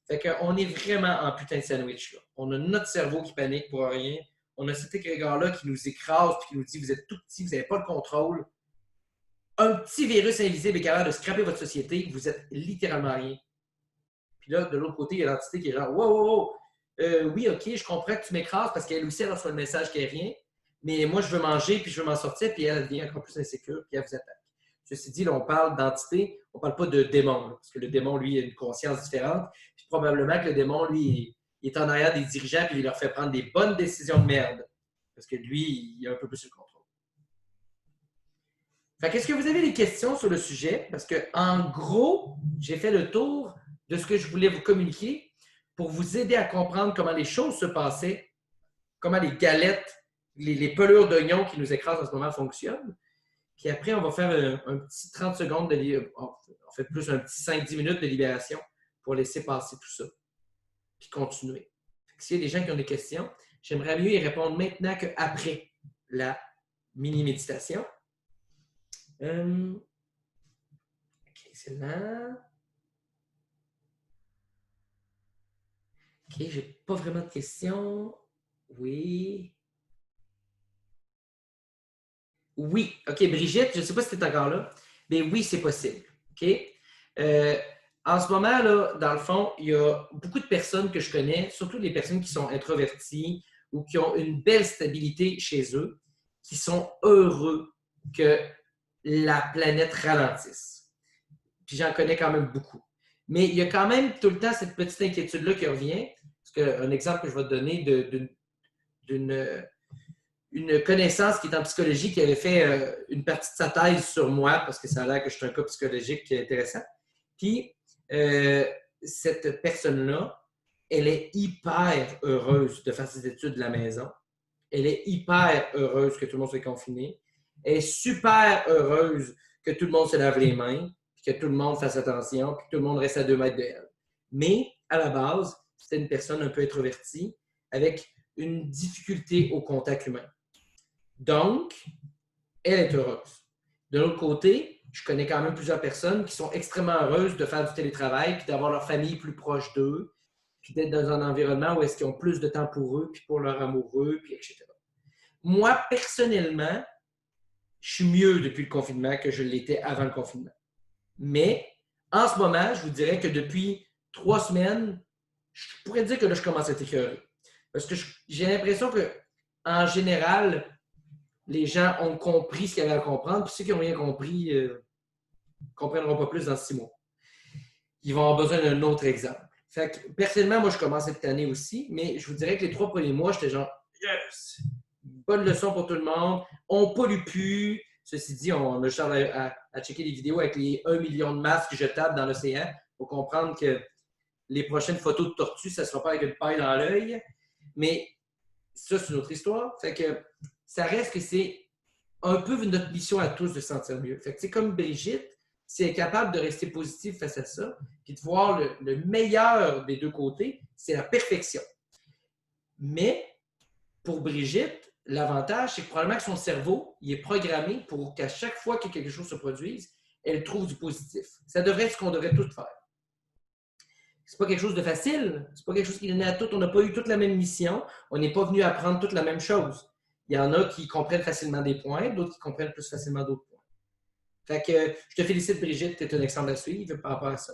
Fait qu'on est vraiment en putain de sandwich, là. On a notre cerveau qui panique pour rien. on a cet égrégore-là qui nous écrase et qui nous dit « Vous êtes tout petit, vous n'avez pas le contrôle. » Un petit virus invisible est capable de scraper votre société, vous êtes littéralement rien. Puis là, de l'autre côté, il y a l'entité qui est genre « Wow, wow, wow! Oui, OK, je comprends que tu m'écrases parce qu'elle aussi, elle reçoit le message qu'elle n'est rien. Mais moi, je veux manger, puis je veux m'en sortir, puis elle devient encore plus insécure, puis elle vous attaque. » Ceci dit, là, on parle d'entité, on ne parle pas de démon, là, parce que le démon, lui, a une conscience différente. Puis probablement que le démon, lui, il est en arrière des dirigeants, puis il leur fait prendre des bonnes décisions de merde. Parce que lui, il a un peu plus le contrôle. Fait qu'est-ce que vous avez des questions sur le sujet? Parce que, en gros, j'ai fait le tour de ce que je voulais vous communiquer pour vous aider à comprendre comment les choses se passaient, comment les galettes, les pelures d'oignons qui nous écrasent en ce moment fonctionnent. Puis après, on va faire un petit 30 secondes en fait plus un petit 5-10 minutes de libération pour laisser passer tout ça. Puis continuer. S'il y a des gens qui ont des questions, j'aimerais mieux y répondre maintenant qu'après la mini-méditation. OK, c'est là. OK, j'ai pas vraiment de questions. Oui. Oui. OK, Brigitte, je ne sais pas si tu es encore là, mais oui, c'est possible. OK? En ce moment, là, dans le fond, il y a beaucoup de personnes que je connais, surtout les personnes qui sont introverties ou qui ont une belle stabilité chez eux, qui sont heureux que la planète ralentisse. Puis j'en connais quand même beaucoup. Mais il y a quand même tout le temps cette petite inquiétude-là qui revient. Parce qu'un exemple que je vais te donner d'une connaissance qui est en psychologie qui avait fait une partie de sa thèse sur moi, parce que ça a l'air que je suis un cas psychologique qui est intéressant. Puis, cette personne-là, elle est hyper heureuse de faire ses études de la maison. Elle est hyper heureuse que tout le monde soit confiné. Elle est super heureuse que tout le monde se lave les mains, puis que tout le monde fasse attention, puis que tout le monde reste à 2 mètres de elle. Mais, à la base, c'était une personne un peu introvertie avec une difficulté au contact humain. Donc, elle est heureuse. De l'autre côté, je connais quand même plusieurs personnes qui sont extrêmement heureuses de faire du télétravail, puis d'avoir leur famille plus proche d'eux, puis d'être dans un environnement où est-ce qu'ils ont plus de temps pour eux, puis pour leur amoureux, puis etc. Moi, personnellement, je suis mieux depuis le confinement que je l'étais avant le confinement. Mais, en ce moment, je vous dirais que depuis 3 semaines, je pourrais dire que là, je commence à être écœuré. Parce que j'ai l'impression que, en général, les gens ont compris ce qu'il y avait à comprendre, puis ceux qui n'ont rien compris ne comprendront pas plus dans 6 mois. Ils vont avoir besoin d'un autre exemple. Fait que, personnellement, moi, je commence cette année aussi, mais je vous dirais que les 3 premiers mois, j'étais genre « Yes! Bonne leçon pour tout le monde. On pollue plus. » Ceci dit, on a juste à checker les vidéos avec les 1 million de masques jetables dans l'océan pour comprendre que les prochaines photos de tortues, ça ne sera pas avec une paille dans l'œil. Mais ça, c'est une autre histoire. Fait que ça reste que c'est un peu notre mission à tous de se sentir mieux. Fait que c'est comme Brigitte, si elle est capable de rester positive face à ça, puis de voir le meilleur des 2 côtés, c'est la perfection. Mais pour Brigitte, l'avantage, c'est que probablement que son cerveau, il est programmé pour qu'à chaque fois que quelque chose se produise, elle trouve du positif. Ça devrait être ce qu'on devrait tous faire. C'est pas quelque chose de facile, c'est pas quelque chose qui est donné à tous. On n'a pas eu toute la même mission, on n'est pas venu apprendre toute la même chose. Il y en a qui comprennent facilement des points, d'autres qui comprennent plus facilement d'autres points. Fait que je te félicite, Brigitte, tu es un exemple à suivre par rapport à ça.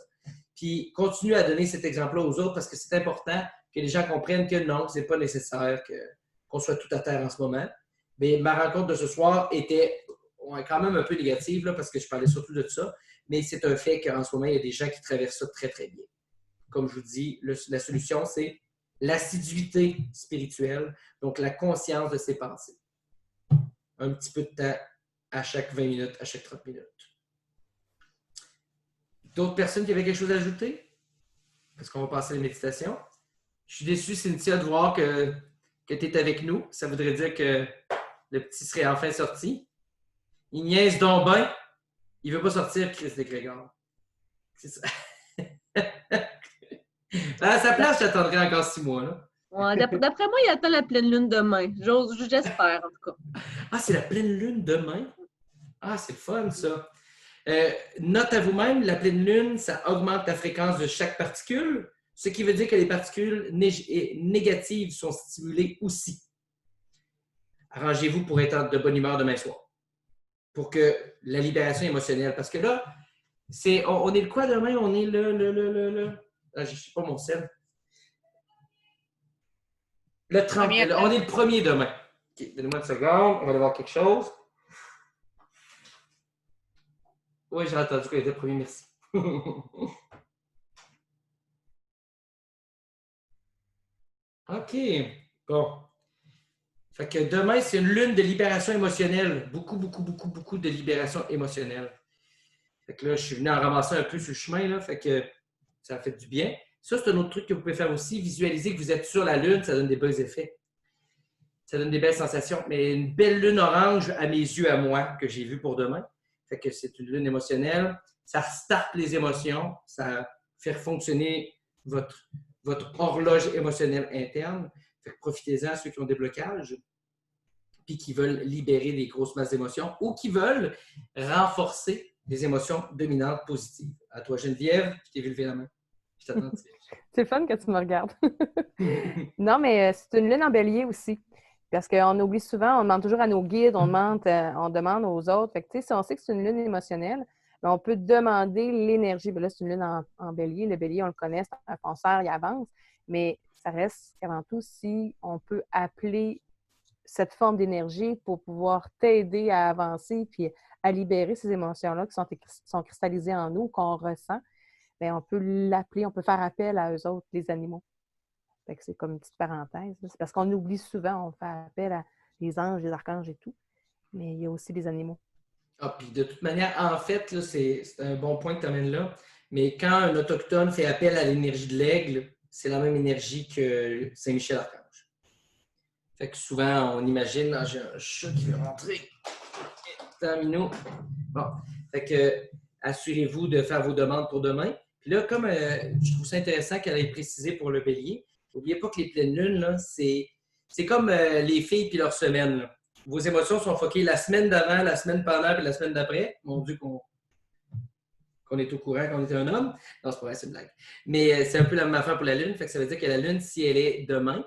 Puis continue à donner cet exemple-là aux autres parce que c'est important que les gens comprennent que non, c'est pas nécessaire qu'on soit tout à terre en ce moment. Mais ma rencontre de ce soir était quand même un peu négative là, parce que je parlais surtout de ça, mais c'est un fait qu'en ce moment, il y a des gens qui traversent ça très, très bien. Comme je vous dis, la solution, c'est l'assiduité spirituelle, donc la conscience de ses pensées. Un petit peu de temps à chaque 20 minutes, à chaque 30 minutes. D'autres personnes qui avaient quelque chose à ajouter? Parce qu'on va passer à la méditation. Je suis déçu, Cynthia, de voir que tu es avec nous. Ça voudrait dire que le petit serait enfin sorti. Il niaise donc ben. Il ne veut pas sortir, Chris Desgrégor. C'est ça. À sa place, j'attendrai encore 6 mois. Là. Ouais, d'après moi, il attend la pleine lune demain. J'espère, en tout cas. Ah, c'est la pleine lune demain? Ah, c'est le fun, ça. Note à vous-même, la pleine lune, ça augmente la fréquence de chaque particule, ce qui veut dire que les particules négatives sont stimulées aussi. arrangez-vous pour être de bonne humeur demain soir. Pour que la libération émotionnelle, parce que là, on est le quoi demain? On est je ne sais pas mon sel. Le 30, on est le 1er demain. Okay, donnez-moi une seconde, on va aller voir quelque chose. Oui, j'ai entendu qu'il était le 1er, merci. OK, bon. Fait que demain, c'est une lune de libération émotionnelle. Beaucoup, beaucoup, beaucoup, beaucoup de libération émotionnelle. Fait que là, je suis venu en ramasser un peu sur le chemin, là, fait que ça a fait du bien. Ça, c'est un autre truc que vous pouvez faire aussi. Visualiser que vous êtes sur la lune, ça donne des beaux effets. Ça donne des belles sensations. Mais une belle lune orange, à mes yeux, à moi, que j'ai vue pour demain. Fait que c'est une lune émotionnelle. Ça starte les émotions. Ça fait fonctionner votre horloge émotionnelle interne. Fait que profitez-en, ceux qui ont des blocages, puis qui veulent libérer des grosses masses d'émotions ou qui veulent renforcer des émotions dominantes positives. À toi, Geneviève, je t'ai vu lever la main. Je t'attends. C'est fun que tu me regardes. Non, mais c'est une lune en bélier aussi. Parce qu'on oublie souvent, on demande toujours à nos guides, on demande aux autres. Fait que, tu sais, si on sait que c'est une lune émotionnelle, bien, on peut demander l'énergie. Bien là, c'est une lune en bélier. Le bélier, on le connaît, c'est un fonceur, il avance. Mais ça reste avant tout si on peut appeler cette forme d'énergie pour pouvoir t'aider à avancer puis à libérer ces émotions-là qui sont cristallisées en nous, qu'on ressent. Bien, on peut l'appeler, on peut faire appel à eux autres, les animaux. Fait que c'est comme une petite parenthèse. C'est parce qu'on oublie souvent, on fait appel à les anges, les archanges et tout. Mais il y a aussi les animaux. Ah, puis de toute manière, en fait, là, c'est un bon point que tu amènes là. Mais quand un autochtone fait appel à l'énergie de l'aigle, c'est la même énergie que Saint-Michel-Archange. Fait que souvent, on imagine, j'ai un chat qui veut rentrer. Attends, Minou. Bon. Fait que assurez-vous de faire vos demandes pour demain. Puis là, comme je trouve ça intéressant qu'elle ait précisé pour le bélier, n'oubliez pas que les pleines lunes, là, c'est comme les filles puis leur semaine. Là. Vos émotions sont foquées la semaine d'avant, la semaine pendant et la semaine d'après. Mon Dieu, qu'on est au courant qu'on était un homme. Non, c'est pas vrai, c'est une blague. Mais c'est un peu la même affaire pour la lune. Fait que ça veut dire que la lune, si elle est demain,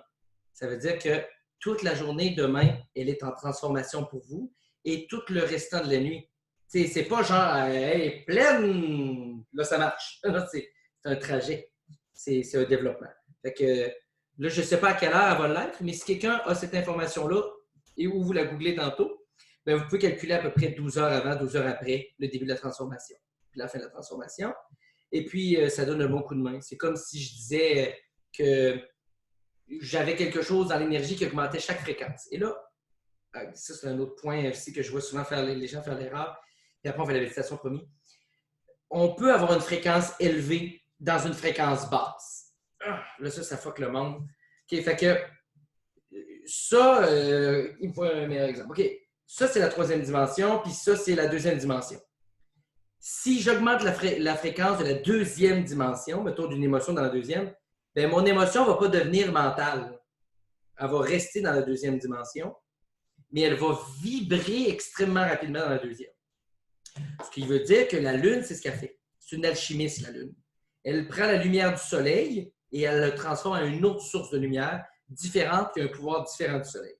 ça veut dire que toute la journée demain, elle est en transformation pour vous et tout le restant de la nuit. C'est pas genre, hey, pleine, là ça marche. C'est un trajet. C'est un développement. Fait que là, je ne sais pas à quelle heure elle va l'être, mais si quelqu'un a cette information-là et où vous la googlez tantôt, bien, vous pouvez calculer à peu près 12 heures avant, 12 heures après le début de la transformation, puis la fin de la transformation. Et puis, ça donne un bon coup de main. C'est comme si je disais que j'avais quelque chose dans l'énergie qui augmentait chaque fréquence. Et là, ça, c'est un autre point aussi que je vois souvent les gens faire l'erreur. Et après, on fait la méditation promis. On peut avoir une fréquence élevée dans une fréquence basse. Là, ça fuck le monde. OK, fait que ça, il me faut un meilleur exemple. OK, ça, c'est la troisième dimension, puis ça, c'est la deuxième dimension. Si j'augmente la fréquence de la deuxième dimension, mettons d'une émotion dans la deuxième, bien, mon émotion ne va pas devenir mentale. Elle va rester dans la deuxième dimension, mais elle va vibrer extrêmement rapidement dans la deuxième. Ce qui veut dire que la Lune, c'est ce qu'elle fait. C'est une alchimiste, la Lune. Elle prend la lumière du Soleil et elle le transforme en une autre source de lumière différente qui a un pouvoir différent du Soleil.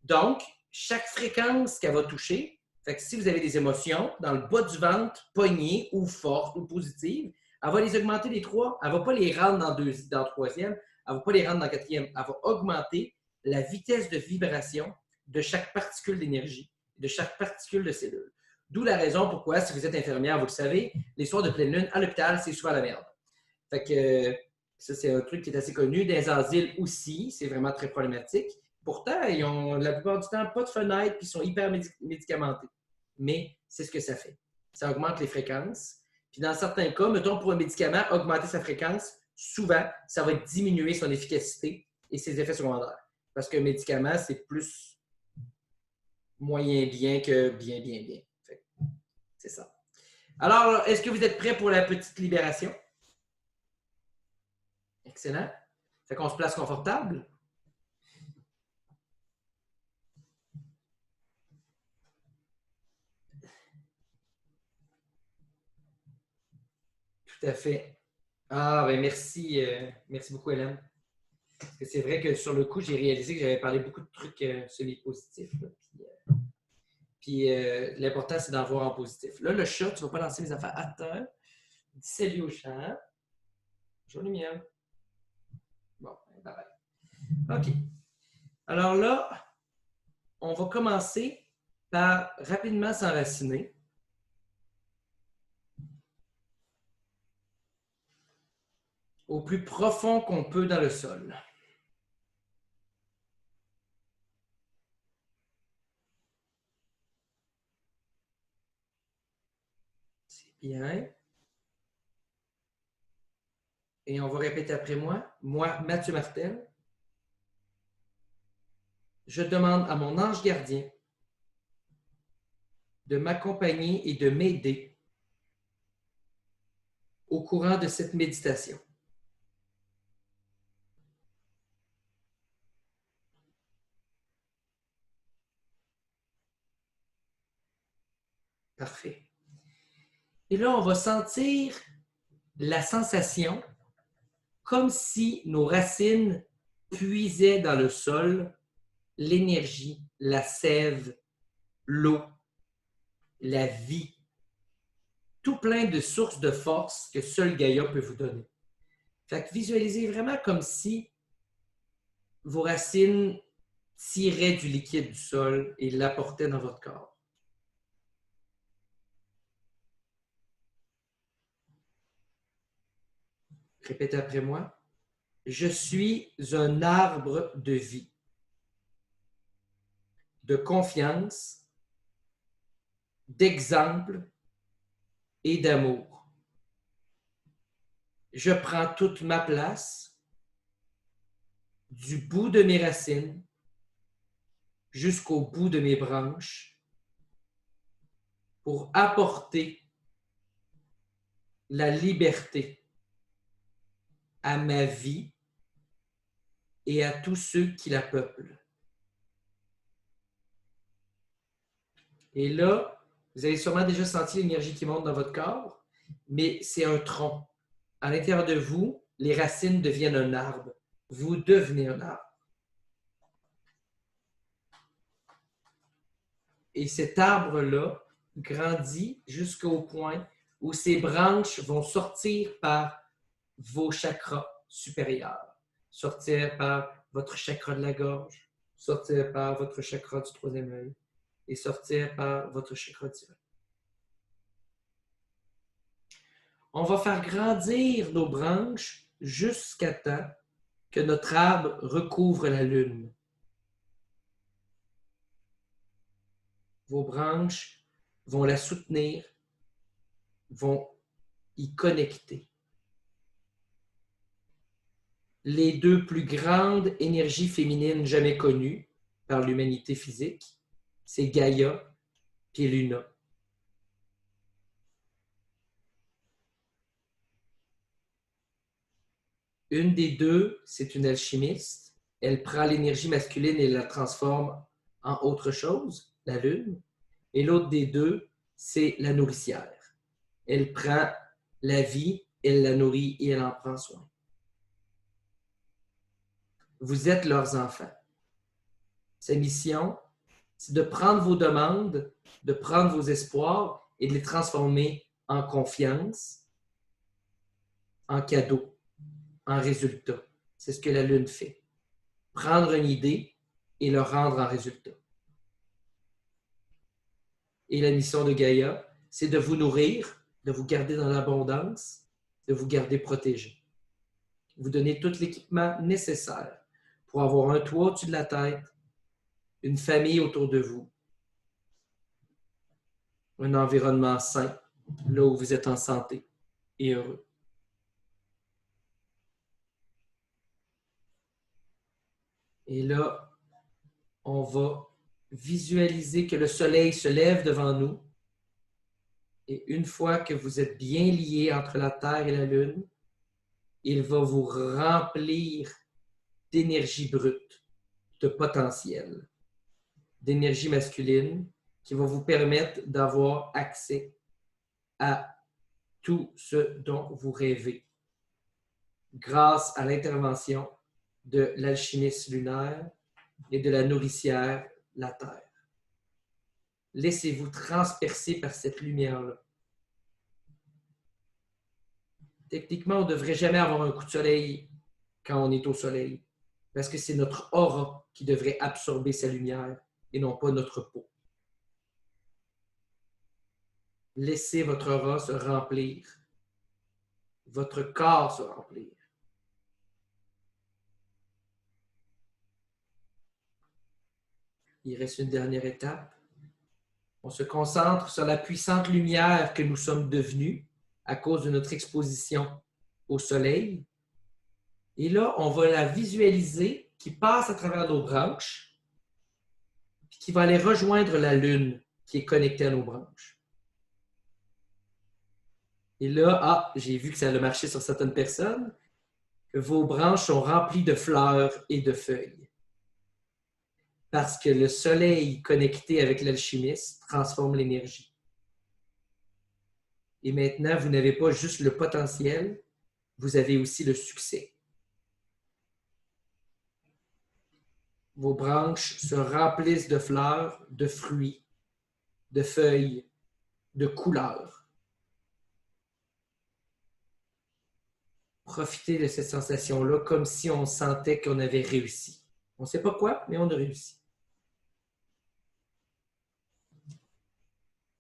Donc, chaque fréquence qu'elle va toucher, fait que si vous avez des émotions dans le bas du ventre, poignées ou fortes ou positives, elle va les augmenter les trois. Elle ne va pas les rendre dans le troisième, elle ne va pas les rendre dans le quatrième. Elle va augmenter la vitesse de vibration de chaque particule d'énergie, de chaque particule de cellule. D'où la raison pourquoi, si vous êtes infirmière, vous le savez, les soirs de pleine lune à l'hôpital, c'est souvent la merde. Fait que ça, c'est un truc qui est assez connu. Dans les asiles aussi, c'est vraiment très problématique. Pourtant, ils ont la plupart du temps pas de fenêtre puis ils sont hyper médicamentés. Mais c'est ce que ça fait. Ça augmente les fréquences. Puis dans certains cas, mettons pour un médicament, augmenter sa fréquence, souvent, ça va diminuer son efficacité et ses effets secondaires. Parce qu'un médicament, c'est plus moyen bien que bien. C'est ça. Alors, est-ce que vous êtes prêts pour la petite libération? Excellent. Fait qu'on se place confortable. Tout à fait. Ah, ben merci. Merci beaucoup, Hélène. Parce que c'est vrai que sur le coup, j'ai réalisé que j'avais parlé beaucoup de trucs sur les positifs. Là. Puis l'important, c'est d'en voir en positif. Là, le chat, tu ne vas pas lancer mes affaires à terre. Dis salut au chat. Joli miel. Bon, bye bye. OK. Alors là, on va commencer par rapidement s'enraciner. Au plus profond qu'on peut dans le sol. C'est bien. Et on va répéter après moi. Moi, Mathieu Martel, je demande à mon ange gardien de m'accompagner et de m'aider au courant de cette méditation. Parfait. Et là, on va sentir la sensation comme si nos racines puisaient dans le sol l'énergie, la sève, l'eau, la vie, tout plein de sources de force que seul Gaïa peut vous donner. Fait que visualisez vraiment comme si vos racines tiraient du liquide du sol et l'apportaient dans votre corps. Répétez après moi. Je suis un arbre de vie, de confiance, d'exemple et d'amour. Je prends toute ma place du bout de mes racines jusqu'au bout de mes branches pour apporter la liberté à ma vie et à tous ceux qui la peuplent. Et là, vous avez sûrement déjà senti l'énergie qui monte dans votre corps, mais c'est un tronc. À l'intérieur de vous, les racines deviennent un arbre. Vous devenez un arbre. Et cet arbre-là grandit jusqu'au point où ses branches vont sortir par vos chakras supérieurs, sortir par votre chakra de la gorge, sortir par votre chakra du troisième œil et sortir par votre chakra divin. On va faire grandir nos branches jusqu'à temps que notre arbre recouvre la lune. Vos branches vont la soutenir, vont y connecter. Les deux plus grandes énergies féminines jamais connues par l'humanité physique, c'est Gaïa et Luna. Une des deux, c'est une alchimiste. Elle prend l'énergie masculine et la transforme en autre chose, la lune. Et l'autre des deux, c'est la nourricière. Elle prend la vie, elle la nourrit et elle en prend soin. Vous êtes leurs enfants. Sa mission, c'est de prendre vos demandes, de prendre vos espoirs et de les transformer en confiance, en cadeau, en résultat. C'est ce que la lune fait. Prendre une idée et le rendre en résultat. Et la mission de Gaïa, c'est de vous nourrir, de vous garder dans l'abondance, de vous garder protégé. Vous donner tout l'équipement nécessaire pour avoir un toit au-dessus de la tête, une famille autour de vous, un environnement sain, là où vous êtes en santé et heureux. Et là, on va visualiser que le soleil se lève devant nous. Et une fois que vous êtes bien liés entre la Terre et la Lune, il va vous remplir d'énergie brute, de potentiel, d'énergie masculine qui va vous permettre d'avoir accès à tout ce dont vous rêvez grâce à l'intervention de l'alchimiste lunaire et de la nourricière, la Terre. Laissez-vous transpercer par cette lumière-là. Techniquement, on ne devrait jamais avoir un coup de soleil quand on est au soleil, parce que c'est notre aura qui devrait absorber sa lumière et non pas notre peau. Laissez votre aura se remplir, votre corps se remplir. Il reste une dernière étape. On se concentre sur la puissante lumière que nous sommes devenus à cause de notre exposition au soleil. Et là, on va la visualiser qui passe à travers nos branches puis qui va aller rejoindre la lune qui est connectée à nos branches. Et là, j'ai vu que ça a marché sur certaines personnes, que vos branches sont remplies de fleurs et de feuilles. Parce que le soleil connecté avec l'alchimiste transforme l'énergie. Et maintenant, vous n'avez pas juste le potentiel, vous avez aussi le succès. Vos branches se remplissent de fleurs, de fruits, de feuilles, de couleurs. Profitez de cette sensation-là comme si on sentait qu'on avait réussi. On ne sait pas quoi, mais on a réussi.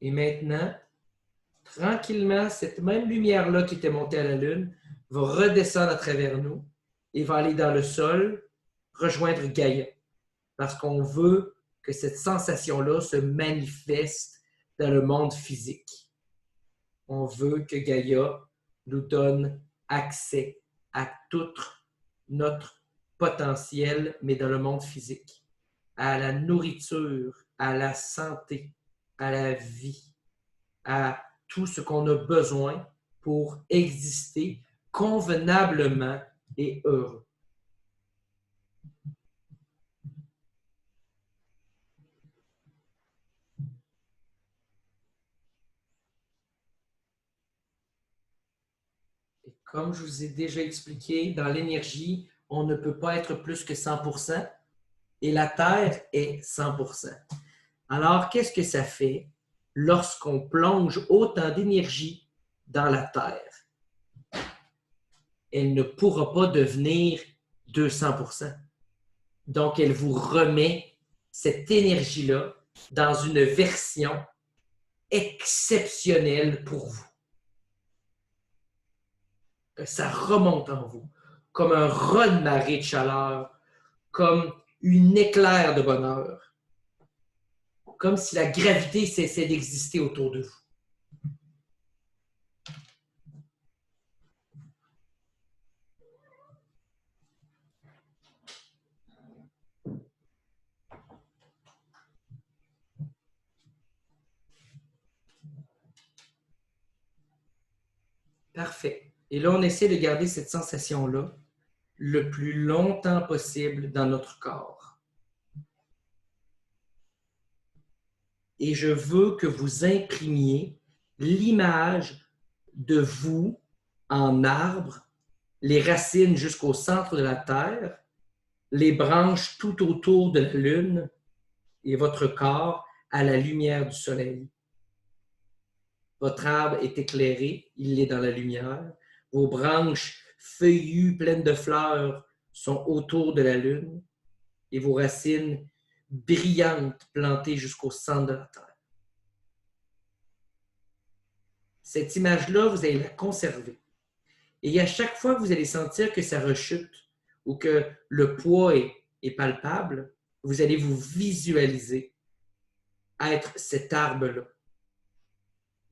Et maintenant, tranquillement, cette même lumière-là qui était montée à la Lune va redescendre à travers nous et va aller dans le sol, rejoindre Gaïa. Parce qu'on veut que cette sensation-là se manifeste dans le monde physique. On veut que Gaïa nous donne accès à tout notre potentiel, mais dans le monde physique, à la nourriture, à la santé, à la vie, à tout ce qu'on a besoin pour exister convenablement et heureux. Et comme je vous ai déjà expliqué, dans l'énergie, on ne peut pas être plus que 100% et la Terre est 100%. Alors, qu'est-ce que ça fait lorsqu'on plonge autant d'énergie dans la Terre? Elle ne pourra pas devenir 200%. Donc, elle vous remet cette énergie-là dans une version exceptionnelle pour vous. Ça remonte en vous, comme un raz-de-marée de chaleur, comme une éclair de bonheur, comme si la gravité cessait d'exister autour de vous. Parfait. Et là, on essaie de garder cette sensation-là le plus longtemps possible dans notre corps. Et je veux que vous imprimiez l'image de vous en arbre, les racines jusqu'au centre de la terre, les branches tout autour de la lune et votre corps à la lumière du soleil. Votre arbre est éclairé, il est dans la lumière. Vos branches feuillues, pleines de fleurs, sont autour de la lune et vos racines brillantes plantées jusqu'au centre de la terre. Cette image-là, vous allez la conserver. Et à chaque fois que vous allez sentir que ça rechute ou que le poids est palpable, vous allez vous visualiser être cet arbre-là.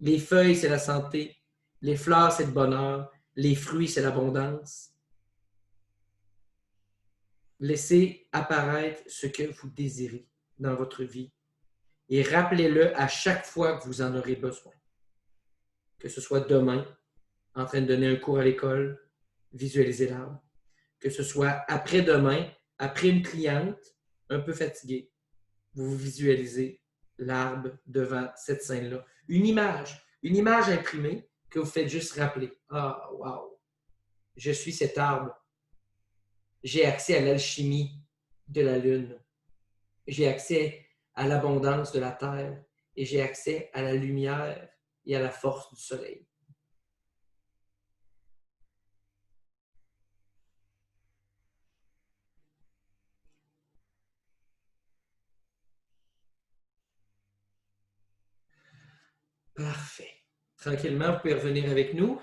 Les feuilles, c'est la santé. Les fleurs, c'est le bonheur. Les fruits, c'est l'abondance. Laissez apparaître ce que vous désirez dans votre vie et rappelez-le à chaque fois que vous en aurez besoin. Que ce soit demain, en train de donner un cours à l'école, visualisez l'arbre. Que ce soit après-demain, après une cliente, un peu fatiguée, vous visualisez l'arbre devant cette scène-là. Une image imprimée que vous faites juste rappeler. Ah, wow! Je suis cet arbre j'ai accès à l'alchimie de la Lune. J'ai accès à l'abondance de la Terre et j'ai accès à la lumière et à la force du Soleil. Parfait. Tranquillement, vous pouvez revenir avec nous.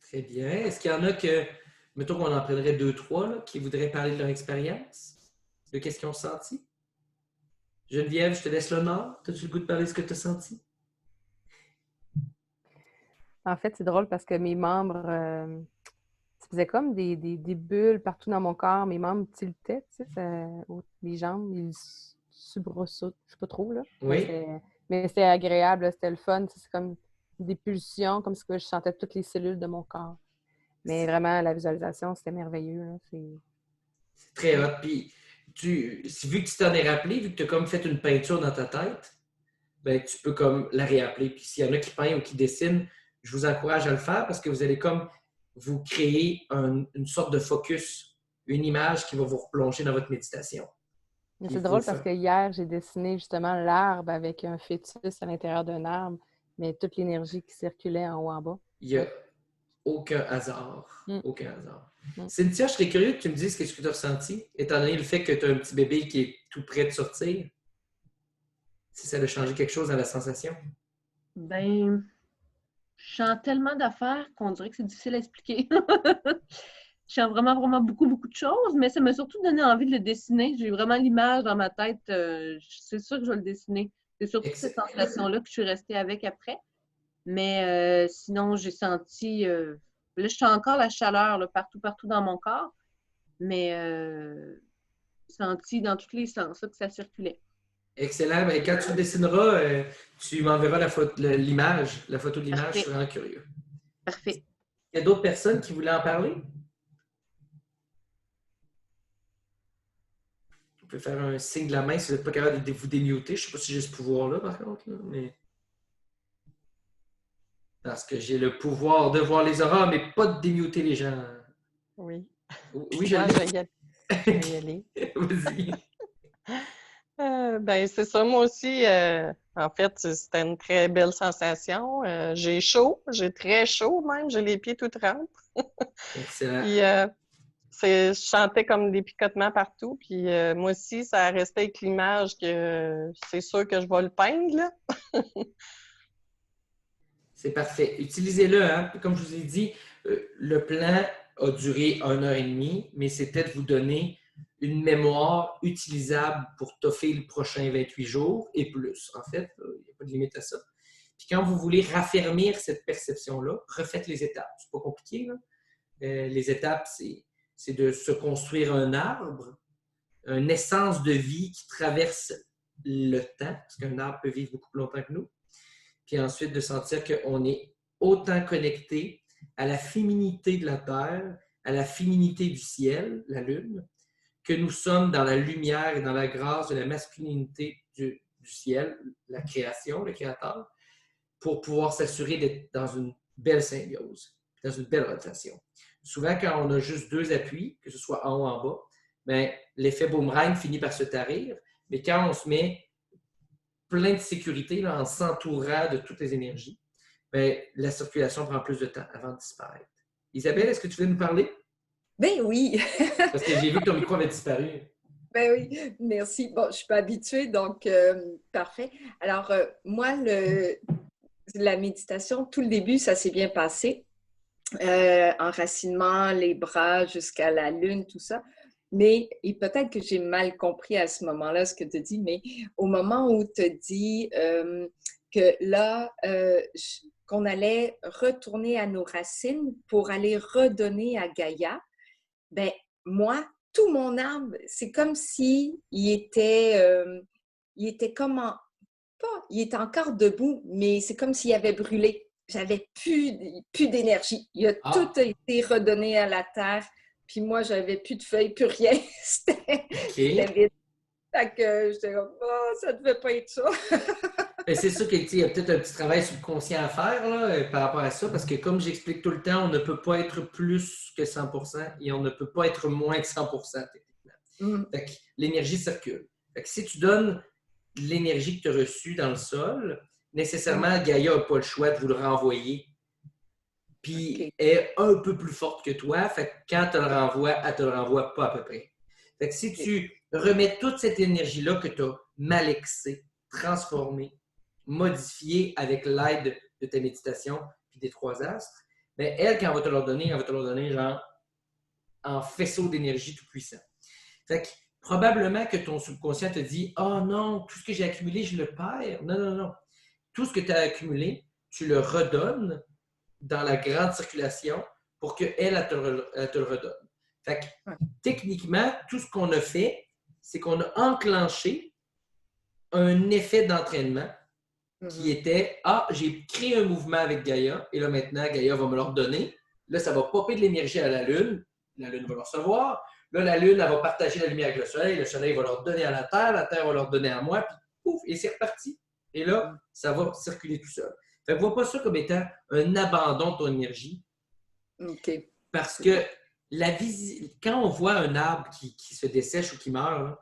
Très bien. Est-ce qu'il y en a que, mettons qu'on en prendrait 2-3, là, qui voudraient parler de leur expérience, de qu'est-ce qu'ils ont senti? Geneviève, je te laisse l'honneur. As-tu le goût de parler de ce que tu as senti? En fait, c'est drôle parce que mes membres, ça faisait comme des bulles partout dans mon corps. Mes membres tiltaient, tu sais, mes jambes, ils soubresautent, je sais pas trop, là. Oui. Mais c'était agréable, là, c'était le fun. C'est comme des pulsions, comme si je sentais toutes les cellules de mon corps. Mais vraiment, la visualisation, c'était merveilleux, là. C'est très hot. Puis, vu que tu t'en es rappelé, vu que tu as comme fait une peinture dans ta tête, ben, tu peux comme la réappeler. Puis s'il y en a qui peignent ou qui dessinent, je vous encourage à le faire parce que vous allez comme vous créer une sorte de focus, une image qui va vous replonger dans votre méditation. Mais c'est drôle parce que hier, j'ai dessiné justement l'arbre avec un fœtus à l'intérieur d'un arbre, mais toute l'énergie qui circulait en haut en bas. Il n'y a aucun hasard. Aucun hasard. Mm. Cynthia, je serais curieux que tu me dises ce que tu as ressenti, étant donné le fait que tu as un petit bébé qui est tout prêt de sortir. Si ça a changé quelque chose dans la sensation? Ben, je sens tellement d'affaires qu'on dirait que c'est difficile à expliquer. Je sens vraiment, vraiment beaucoup, beaucoup de choses, mais ça m'a surtout donné envie de le dessiner. J'ai vraiment l'image dans ma tête. C'est sûr que je vais le dessiner. C'est surtout cette sensation-là que je suis restée avec après. Mais sinon, j'ai senti... là, je sens encore la chaleur là, partout dans mon corps. Mais j'ai senti dans tous les sens là, que ça circulait. Excellent. Bien, quand tu dessineras, tu m'enverras l'image, la photo de l'image. Parfait. Je suis vraiment curieux. Parfait. Il y a d'autres personnes qui voulaient en parler? Vous pouvez faire un signe de la main si vous n'êtes pas capable de vous démuter. Je ne sais pas si j'ai ce pouvoir-là, par contre. Là, mais... Parce que j'ai le pouvoir de voir les auras, mais pas de démuter les gens. Oui. Oui, je vais y aller. Vas-y. Ben, c'est ça, moi aussi. En fait, c'était une très belle sensation. J'ai chaud, j'ai très chaud même, j'ai les pieds tout trempés. Excellent. Puis, je sentais comme des picotements partout. Puis, moi aussi, ça a resté avec l'image que c'est sûr que je vais le peindre, là. C'est parfait. Utilisez-le, hein? Comme je vous ai dit, le plan a duré 1h30, mais c'était de vous donner une mémoire utilisable pour toffer le prochain 28 jours et plus. En fait, il n'y a pas de limite à ça. Puis quand vous voulez raffermir cette perception-là, refaites les étapes. C'est pas compliqué, là. Les étapes, c'est de se construire un arbre, une essence de vie qui traverse le temps, parce qu'un arbre peut vivre beaucoup plus longtemps que nous. Puis ensuite, de sentir qu'on est autant connecté à la féminité de la Terre, à la féminité du ciel, la Lune, que nous sommes dans la lumière et dans la grâce de la masculinité du ciel, la création, le créateur, pour pouvoir s'assurer d'être dans une belle symbiose, dans une belle rotation. Souvent, quand on a juste 2 appuis, que ce soit en haut ou en bas, bien, l'effet boomerang finit par se tarir, mais quand on se met plein de sécurité là, en s'entourant de toutes les énergies, bien, la circulation prend plus de temps avant de disparaître. Isabelle, est-ce que tu veux nous parler? Ben oui! Parce que j'ai vu que ton micro avait disparu. Ben oui, merci. Bon, je ne suis pas habituée, donc parfait. Alors, moi, la méditation, tout le début, ça s'est bien passé. Enracinement, les bras jusqu'à la lune, tout ça. Mais, et peut-être que j'ai mal compris à ce moment-là ce que tu dis, mais au moment où tu dis que là, qu'on allait retourner à nos racines pour aller redonner à Gaïa, ben moi, tout mon arbre, c'est comme si il était comme pas, il est encore debout, mais c'est comme s'il avait brûlé. J'avais plus d'énergie. Il a tout été redonné à la terre. Puis moi, j'avais plus de feuilles, plus rien. C'était vide. Fait que j'étais comme, ça devait pas être ça. C'est sûr qu'il y a peut-être un petit travail subconscient à faire là, par rapport à ça, parce que comme j'explique tout le temps, on ne peut pas être plus que 100% et on ne peut pas être moins que 100% techniquement. Fait que l'énergie circule. Fait que si tu donnes l'énergie que tu as reçue dans le sol, nécessairement, Gaïa n'a pas le choix de vous le renvoyer. Puis elle est un peu plus forte que toi, fait que quand tu le renvoies, elle te le renvoie pas à peu près. Fait que si tu remets toute cette énergie-là que tu as malaxée, transformée, modifiée avec l'aide de ta méditation puis des 3 astres, bien, elle, quand elle va te leur donner, genre en faisceau d'énergie tout puissant. Fait que probablement que ton subconscient te dit « Oh non, tout ce que j'ai accumulé, je le perds. » Non, non, non. Tout ce que tu as accumulé, tu le redonnes dans la grande circulation pour qu'elle elle te le redonne. Fait que, techniquement, tout ce qu'on a fait, c'est qu'on a enclenché un effet d'entraînement qui était « Ah, j'ai créé un mouvement avec Gaïa et là maintenant, Gaïa va me le redonner. Là, ça va popper de l'énergie à la Lune. La Lune va le recevoir. Là, la Lune, elle va partager la lumière avec le Soleil va le redonner à la Terre va le redonner à moi, puis pouf, et c'est reparti. Et là, ça va circuler tout seul. Fait que vois pas ça comme étant un abandon de ton énergie. Parce que quand on voit un arbre qui se dessèche ou qui meurt, là,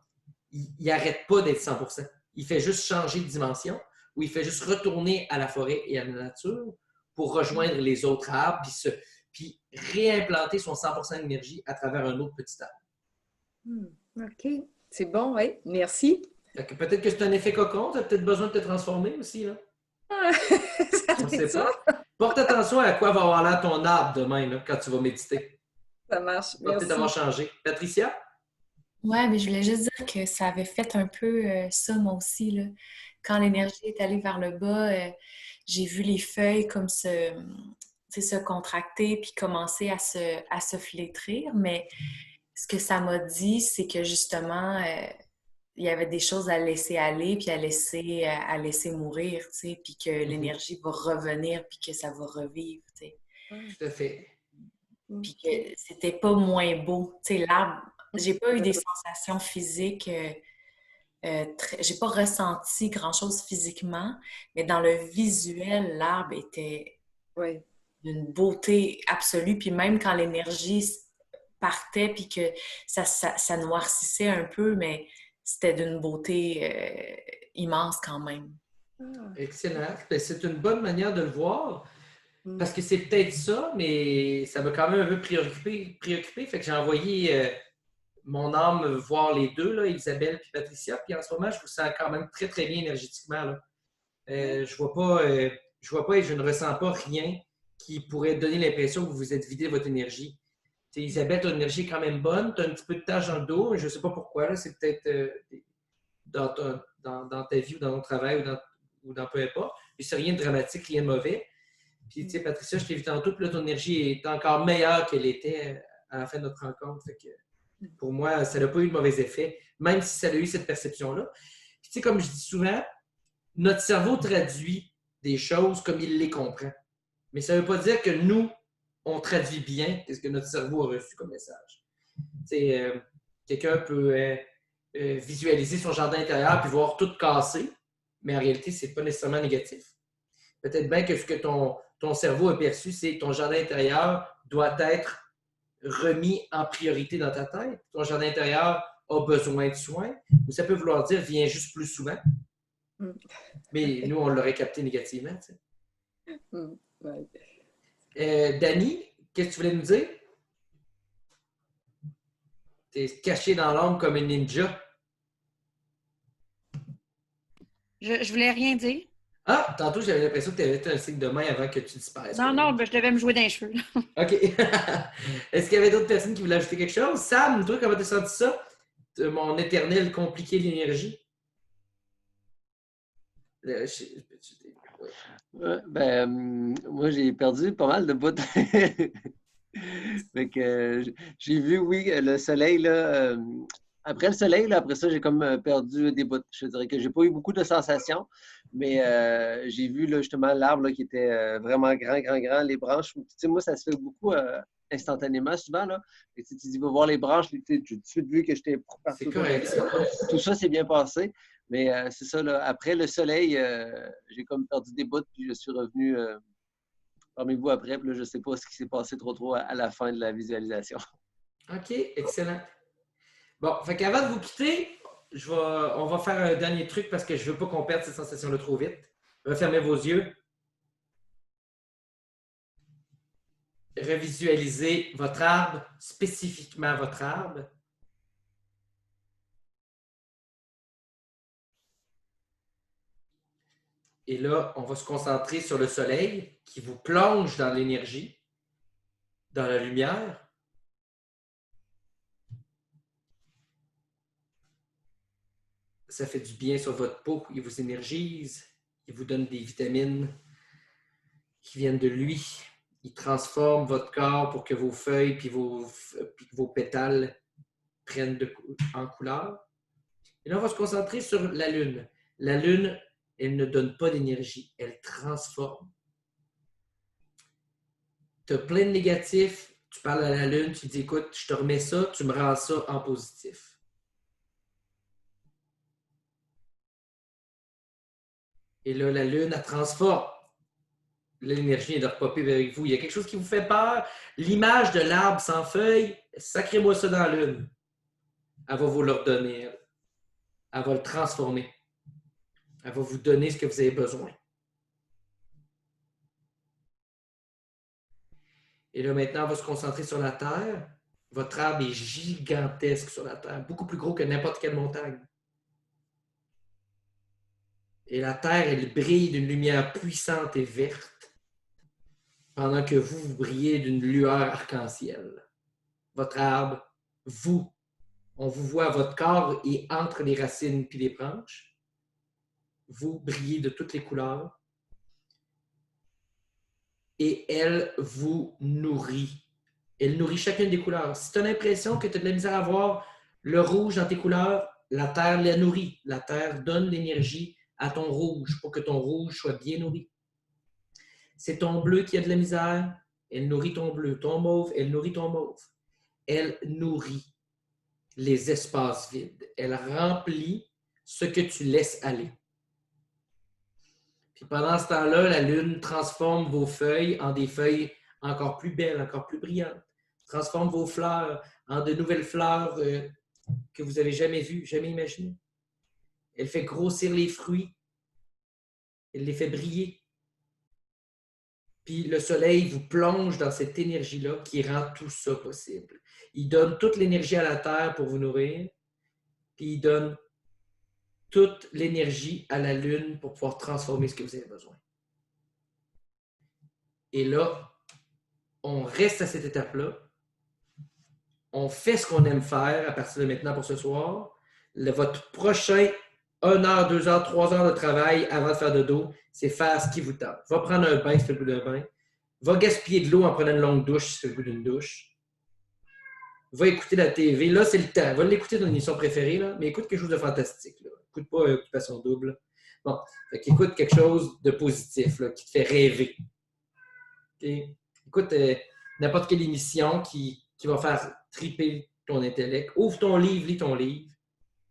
il n'arrête pas d'être 100%. Il fait juste changer de dimension ou il fait juste retourner à la forêt et à la nature pour rejoindre les autres arbres puis réimplanter son 100% d'énergie à travers un autre petit arbre. OK. C'est bon, oui. Merci. Peut-être que c'est un effet cocon. Tu as peut-être besoin de te transformer aussi. Là. On ne sait pas. Porte attention à quoi va avoir l'air ton arbre demain là, quand tu vas méditer. Ça marche. Ça va peut-être avoir changé. Patricia? Ouais, mais je voulais juste dire que ça avait fait un peu ça, moi aussi. Là. Quand l'énergie est allée vers le bas, j'ai vu les feuilles comme se contracter puis commencer à se flétrir. Mais ce que ça m'a dit, c'est que justement, il y avait des choses à laisser aller puis à laisser mourir, tu sais, puis que l'énergie va revenir puis que ça va revivre, tu sais. Tout à fait. Puis que c'était pas moins beau. Tu sais, l'arbre, j'ai pas eu des sensations physiques, j'ai pas ressenti grand-chose physiquement, mais dans le visuel, l'arbre était d'une beauté absolue. Puis même quand l'énergie partait puis que ça noircissait un peu, mais c'était d'une beauté immense quand même. Excellent. C'est une bonne manière de le voir. Parce que c'est peut-être ça, mais ça m'a quand même un peu préoccupé. Fait que j'ai envoyé mon âme voir les deux, là, Isabelle et Patricia. Puis en ce moment, je vous sens quand même très, très bien énergétiquement. Là. Je vois pas et je ne ressens pas rien qui pourrait donner l'impression que vous vous êtes vidé de votre énergie. T'sais, Isabelle, ton énergie est quand même bonne. Tu as un petit peu de tâche dans le dos. Je ne sais pas pourquoi. Là. C'est peut-être dans ta vie ou dans ton travail ou dans peu importe. Puis c'est rien de dramatique, rien de mauvais. Puis, tu sais, Patricia, je t'ai vu tantôt, puis là, ton énergie est encore meilleure qu'elle était à la fin de notre rencontre. Fait que, pour moi, ça n'a pas eu de mauvais effet, même si ça a eu cette perception-là. Puis, tu sais, comme je dis souvent, notre cerveau traduit des choses comme il les comprend. Mais ça ne veut pas dire que nous, on traduit bien ce que notre cerveau a reçu comme message. Tu sais, quelqu'un peut visualiser son jardin intérieur puis voir tout casser, mais en réalité, ce n'est pas nécessairement négatif. Peut-être bien que ce que ton cerveau a perçu, c'est que ton jardin intérieur doit être remis en priorité dans ta tête. Ton jardin intérieur a besoin de soins. Ou ça peut vouloir dire viens juste plus souvent. Mais nous, on l'aurait capté négativement. Tu sais. Dani, qu'est-ce que tu voulais nous dire? Tu es caché dans l'ombre comme une ninja. Je voulais rien dire. Ah, tantôt, j'avais l'impression que tu avais fait un signe de main avant que tu disparaisses. Non, ben, je devais me jouer dans les cheveux. OK. Est-ce qu'il y avait d'autres personnes qui voulaient ajouter quelque chose? Sam, toi, comment tu as senti ça? Mon éternel compliqué d'énergie? Moi, j'ai perdu pas mal de bouts. Fait que j'ai vu, oui, le soleil, là, après le soleil, là, après ça, j'ai comme perdu des bouts. Je dirais que j'ai pas eu beaucoup de sensations, mais j'ai vu là, justement l'arbre là, qui était vraiment grand. Les branches, tu sais, moi, ça se fait beaucoup instantanément, souvent. Là. Et, tu dis, va voir les branches, puis, j'ai tout de suite vu que j'étais partout. C'est correct. Tout ça s'est bien passé. Mais c'est ça, là, après le soleil, j'ai comme perdu des bouts, puis je suis revenu parmi vous après. Puis là, je ne sais pas ce qui s'est passé trop à la fin de la visualisation. OK, excellent. Bon, fait qu'avant de vous quitter, on va faire un dernier truc parce que je ne veux pas qu'on perde cette sensation-là trop vite. Refermez vos yeux. Revisualisez votre arbre, spécifiquement votre arbre. Et là, on va se concentrer sur le soleil qui vous plonge dans l'énergie, dans la lumière. Ça fait du bien sur votre peau, il vous énergise, il vous donne des vitamines qui viennent de lui. Il transforme votre corps pour que vos feuilles puis vos pétales prennent en couleur. Et là, on va se concentrer sur la Lune. La Lune, elle ne donne pas d'énergie, elle transforme. Tu as plein de négatifs, tu parles à la Lune, tu dis, écoute, je te remets ça, tu me rends ça en positif. Et là, la Lune, elle transforme. L'énergie vient de repopper avec vous. Il y a quelque chose qui vous fait peur. L'image de l'arbre sans feuilles, sacrez-moi ça dans la Lune. Elle va vous le redonner. Elle va le transformer. Elle va vous donner ce que vous avez besoin. Et là, maintenant, on va se concentrer sur la Terre. Votre arbre est gigantesque sur la Terre, beaucoup plus gros que n'importe quelle montagne. Et la Terre, elle brille d'une lumière puissante et verte, pendant que vous brillez d'une lueur arc-en-ciel. Votre arbre, on vous voit, votre corps est entre les racines et les branches. Vous brillez de toutes les couleurs. Et elle vous nourrit. Elle nourrit chacune des couleurs. Si tu as l'impression que tu as de la misère à voir le rouge dans tes couleurs, la Terre la nourrit. La Terre donne l'énergie à ton rouge pour que ton rouge soit bien nourri. C'est ton bleu qui a de la misère, elle nourrit ton bleu. Ton mauve, elle nourrit ton mauve. Elle nourrit les espaces vides. Elle remplit ce que tu laisses aller. Puis pendant ce temps-là, la Lune transforme vos feuilles en des feuilles encore plus belles, encore plus brillantes. Transforme vos fleurs en de nouvelles fleurs que vous n'avez jamais vues, jamais imaginées. Elle fait grossir les fruits. Elle les fait briller. Puis le soleil vous plonge dans cette énergie-là qui rend tout ça possible. Il donne toute l'énergie à la Terre pour vous nourrir. Puis il donne toute l'énergie à la Lune pour pouvoir transformer ce que vous avez besoin. Et là, on reste à cette étape-là. On fait ce qu'on aime faire à partir de maintenant pour ce soir. Votre prochain 1 heure, 2 heures, 3 heures de travail avant de faire dodo, c'est faire ce qui vous tente. Va prendre un bain si tu as le goût d'un bain. Va gaspiller de l'eau en prenant une longue douche si tu as le goût d'une douche. Va écouter la TV. Là, c'est le temps. Va l'écouter dans une émission préférée, là, mais écoute quelque chose de fantastique. Là. Écoute pas Occupation Double. Bon, écoute quelque chose de positif là, qui te fait rêver. Okay? Écoute n'importe quelle émission qui va faire triper ton intellect. Ouvre ton livre, lis ton livre.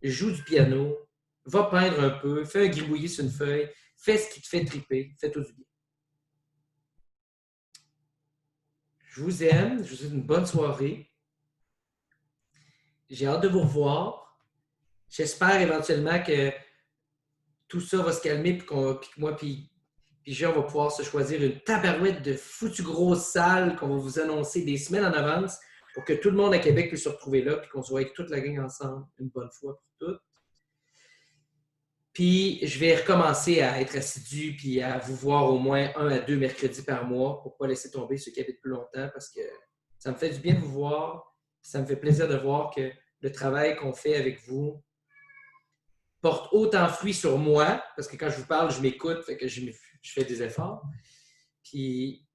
Joue du piano. Va peindre un peu. Fais un gribouillis sur une feuille. Fais ce qui te fait triper. Fais-toi du bien. Je vous aime. Je vous souhaite une bonne soirée. J'ai hâte de vous revoir. J'espère éventuellement que tout ça va se calmer puis que moi puis Jean va pouvoir se choisir une tabarouette de foutu grosse salle qu'on va vous annoncer des semaines en avance pour que tout le monde à Québec puisse se retrouver là puis qu'on se voit avec toute la gang ensemble une bonne fois pour toutes. Puis je vais recommencer à être assidu puis à vous voir au moins 1 à 2 mercredis par mois pour ne pas laisser tomber ceux qui habitent plus longtemps parce que ça me fait du bien de vous voir. Ça me fait plaisir de voir que le travail qu'on fait avec vous porte autant fruit sur moi, parce que quand je vous parle, je m'écoute, fait que je fais des efforts, puis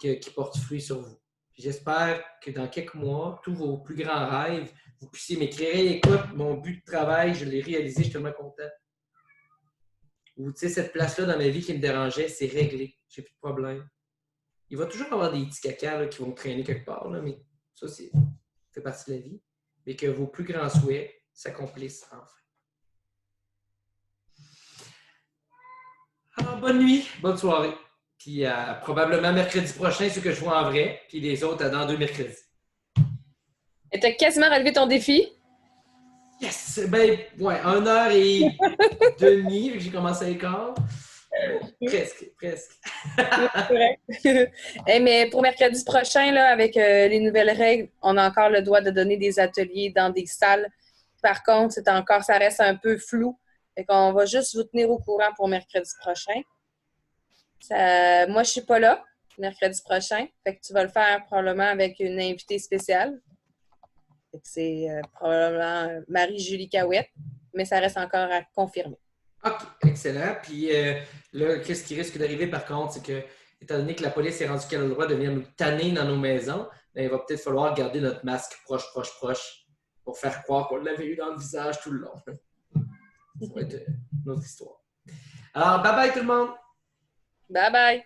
qui porte fruit sur vous. Puis Puis j'espère que dans quelques mois, tous vos plus grands rêves, vous puissiez m'écrire « Hey, écoute, mon but de travail, je l'ai réalisé, je suis tellement content. » Ou, tu sais, cette place-là dans ma vie qui me dérangeait, c'est réglé. J'ai plus de problème. Il va toujours y avoir des petits cacas là, qui vont traîner quelque part, là, mais ça, ça fait partie de la vie. Mais que vos plus grands souhaits s'accomplissent enfin. Alors, bonne nuit, bonne soirée. Puis probablement mercredi prochain, ceux que je vois en vrai, puis les autres dans 2 mercredis. Et t'as quasiment relevé ton défi? Yes! Ben, ouais, 1h30, vu que j'ai commencé à l'écart. Presque. Hey, mais pour mercredi prochain, là, avec les nouvelles règles, on a encore le droit de donner des ateliers dans des salles. Par contre, ça reste un peu flou. Fait qu'on va juste vous tenir au courant pour mercredi prochain. Moi, je suis pas là mercredi prochain. Fait que tu vas le faire probablement avec une invitée spéciale. C'est probablement Marie-Julie Cahouette, mais ça reste encore à confirmer. OK, excellent. Puis là, qu'est-ce qui risque d'arriver par contre, c'est que, étant donné que la police est rendue qu'elle a le droit de venir nous tanner dans nos maisons, bien, il va peut-être falloir garder notre masque proche pour faire croire qu'on l'avait eu dans le visage tout le long. Ça va être une autre histoire. Alors, bye bye tout le monde! Bye bye!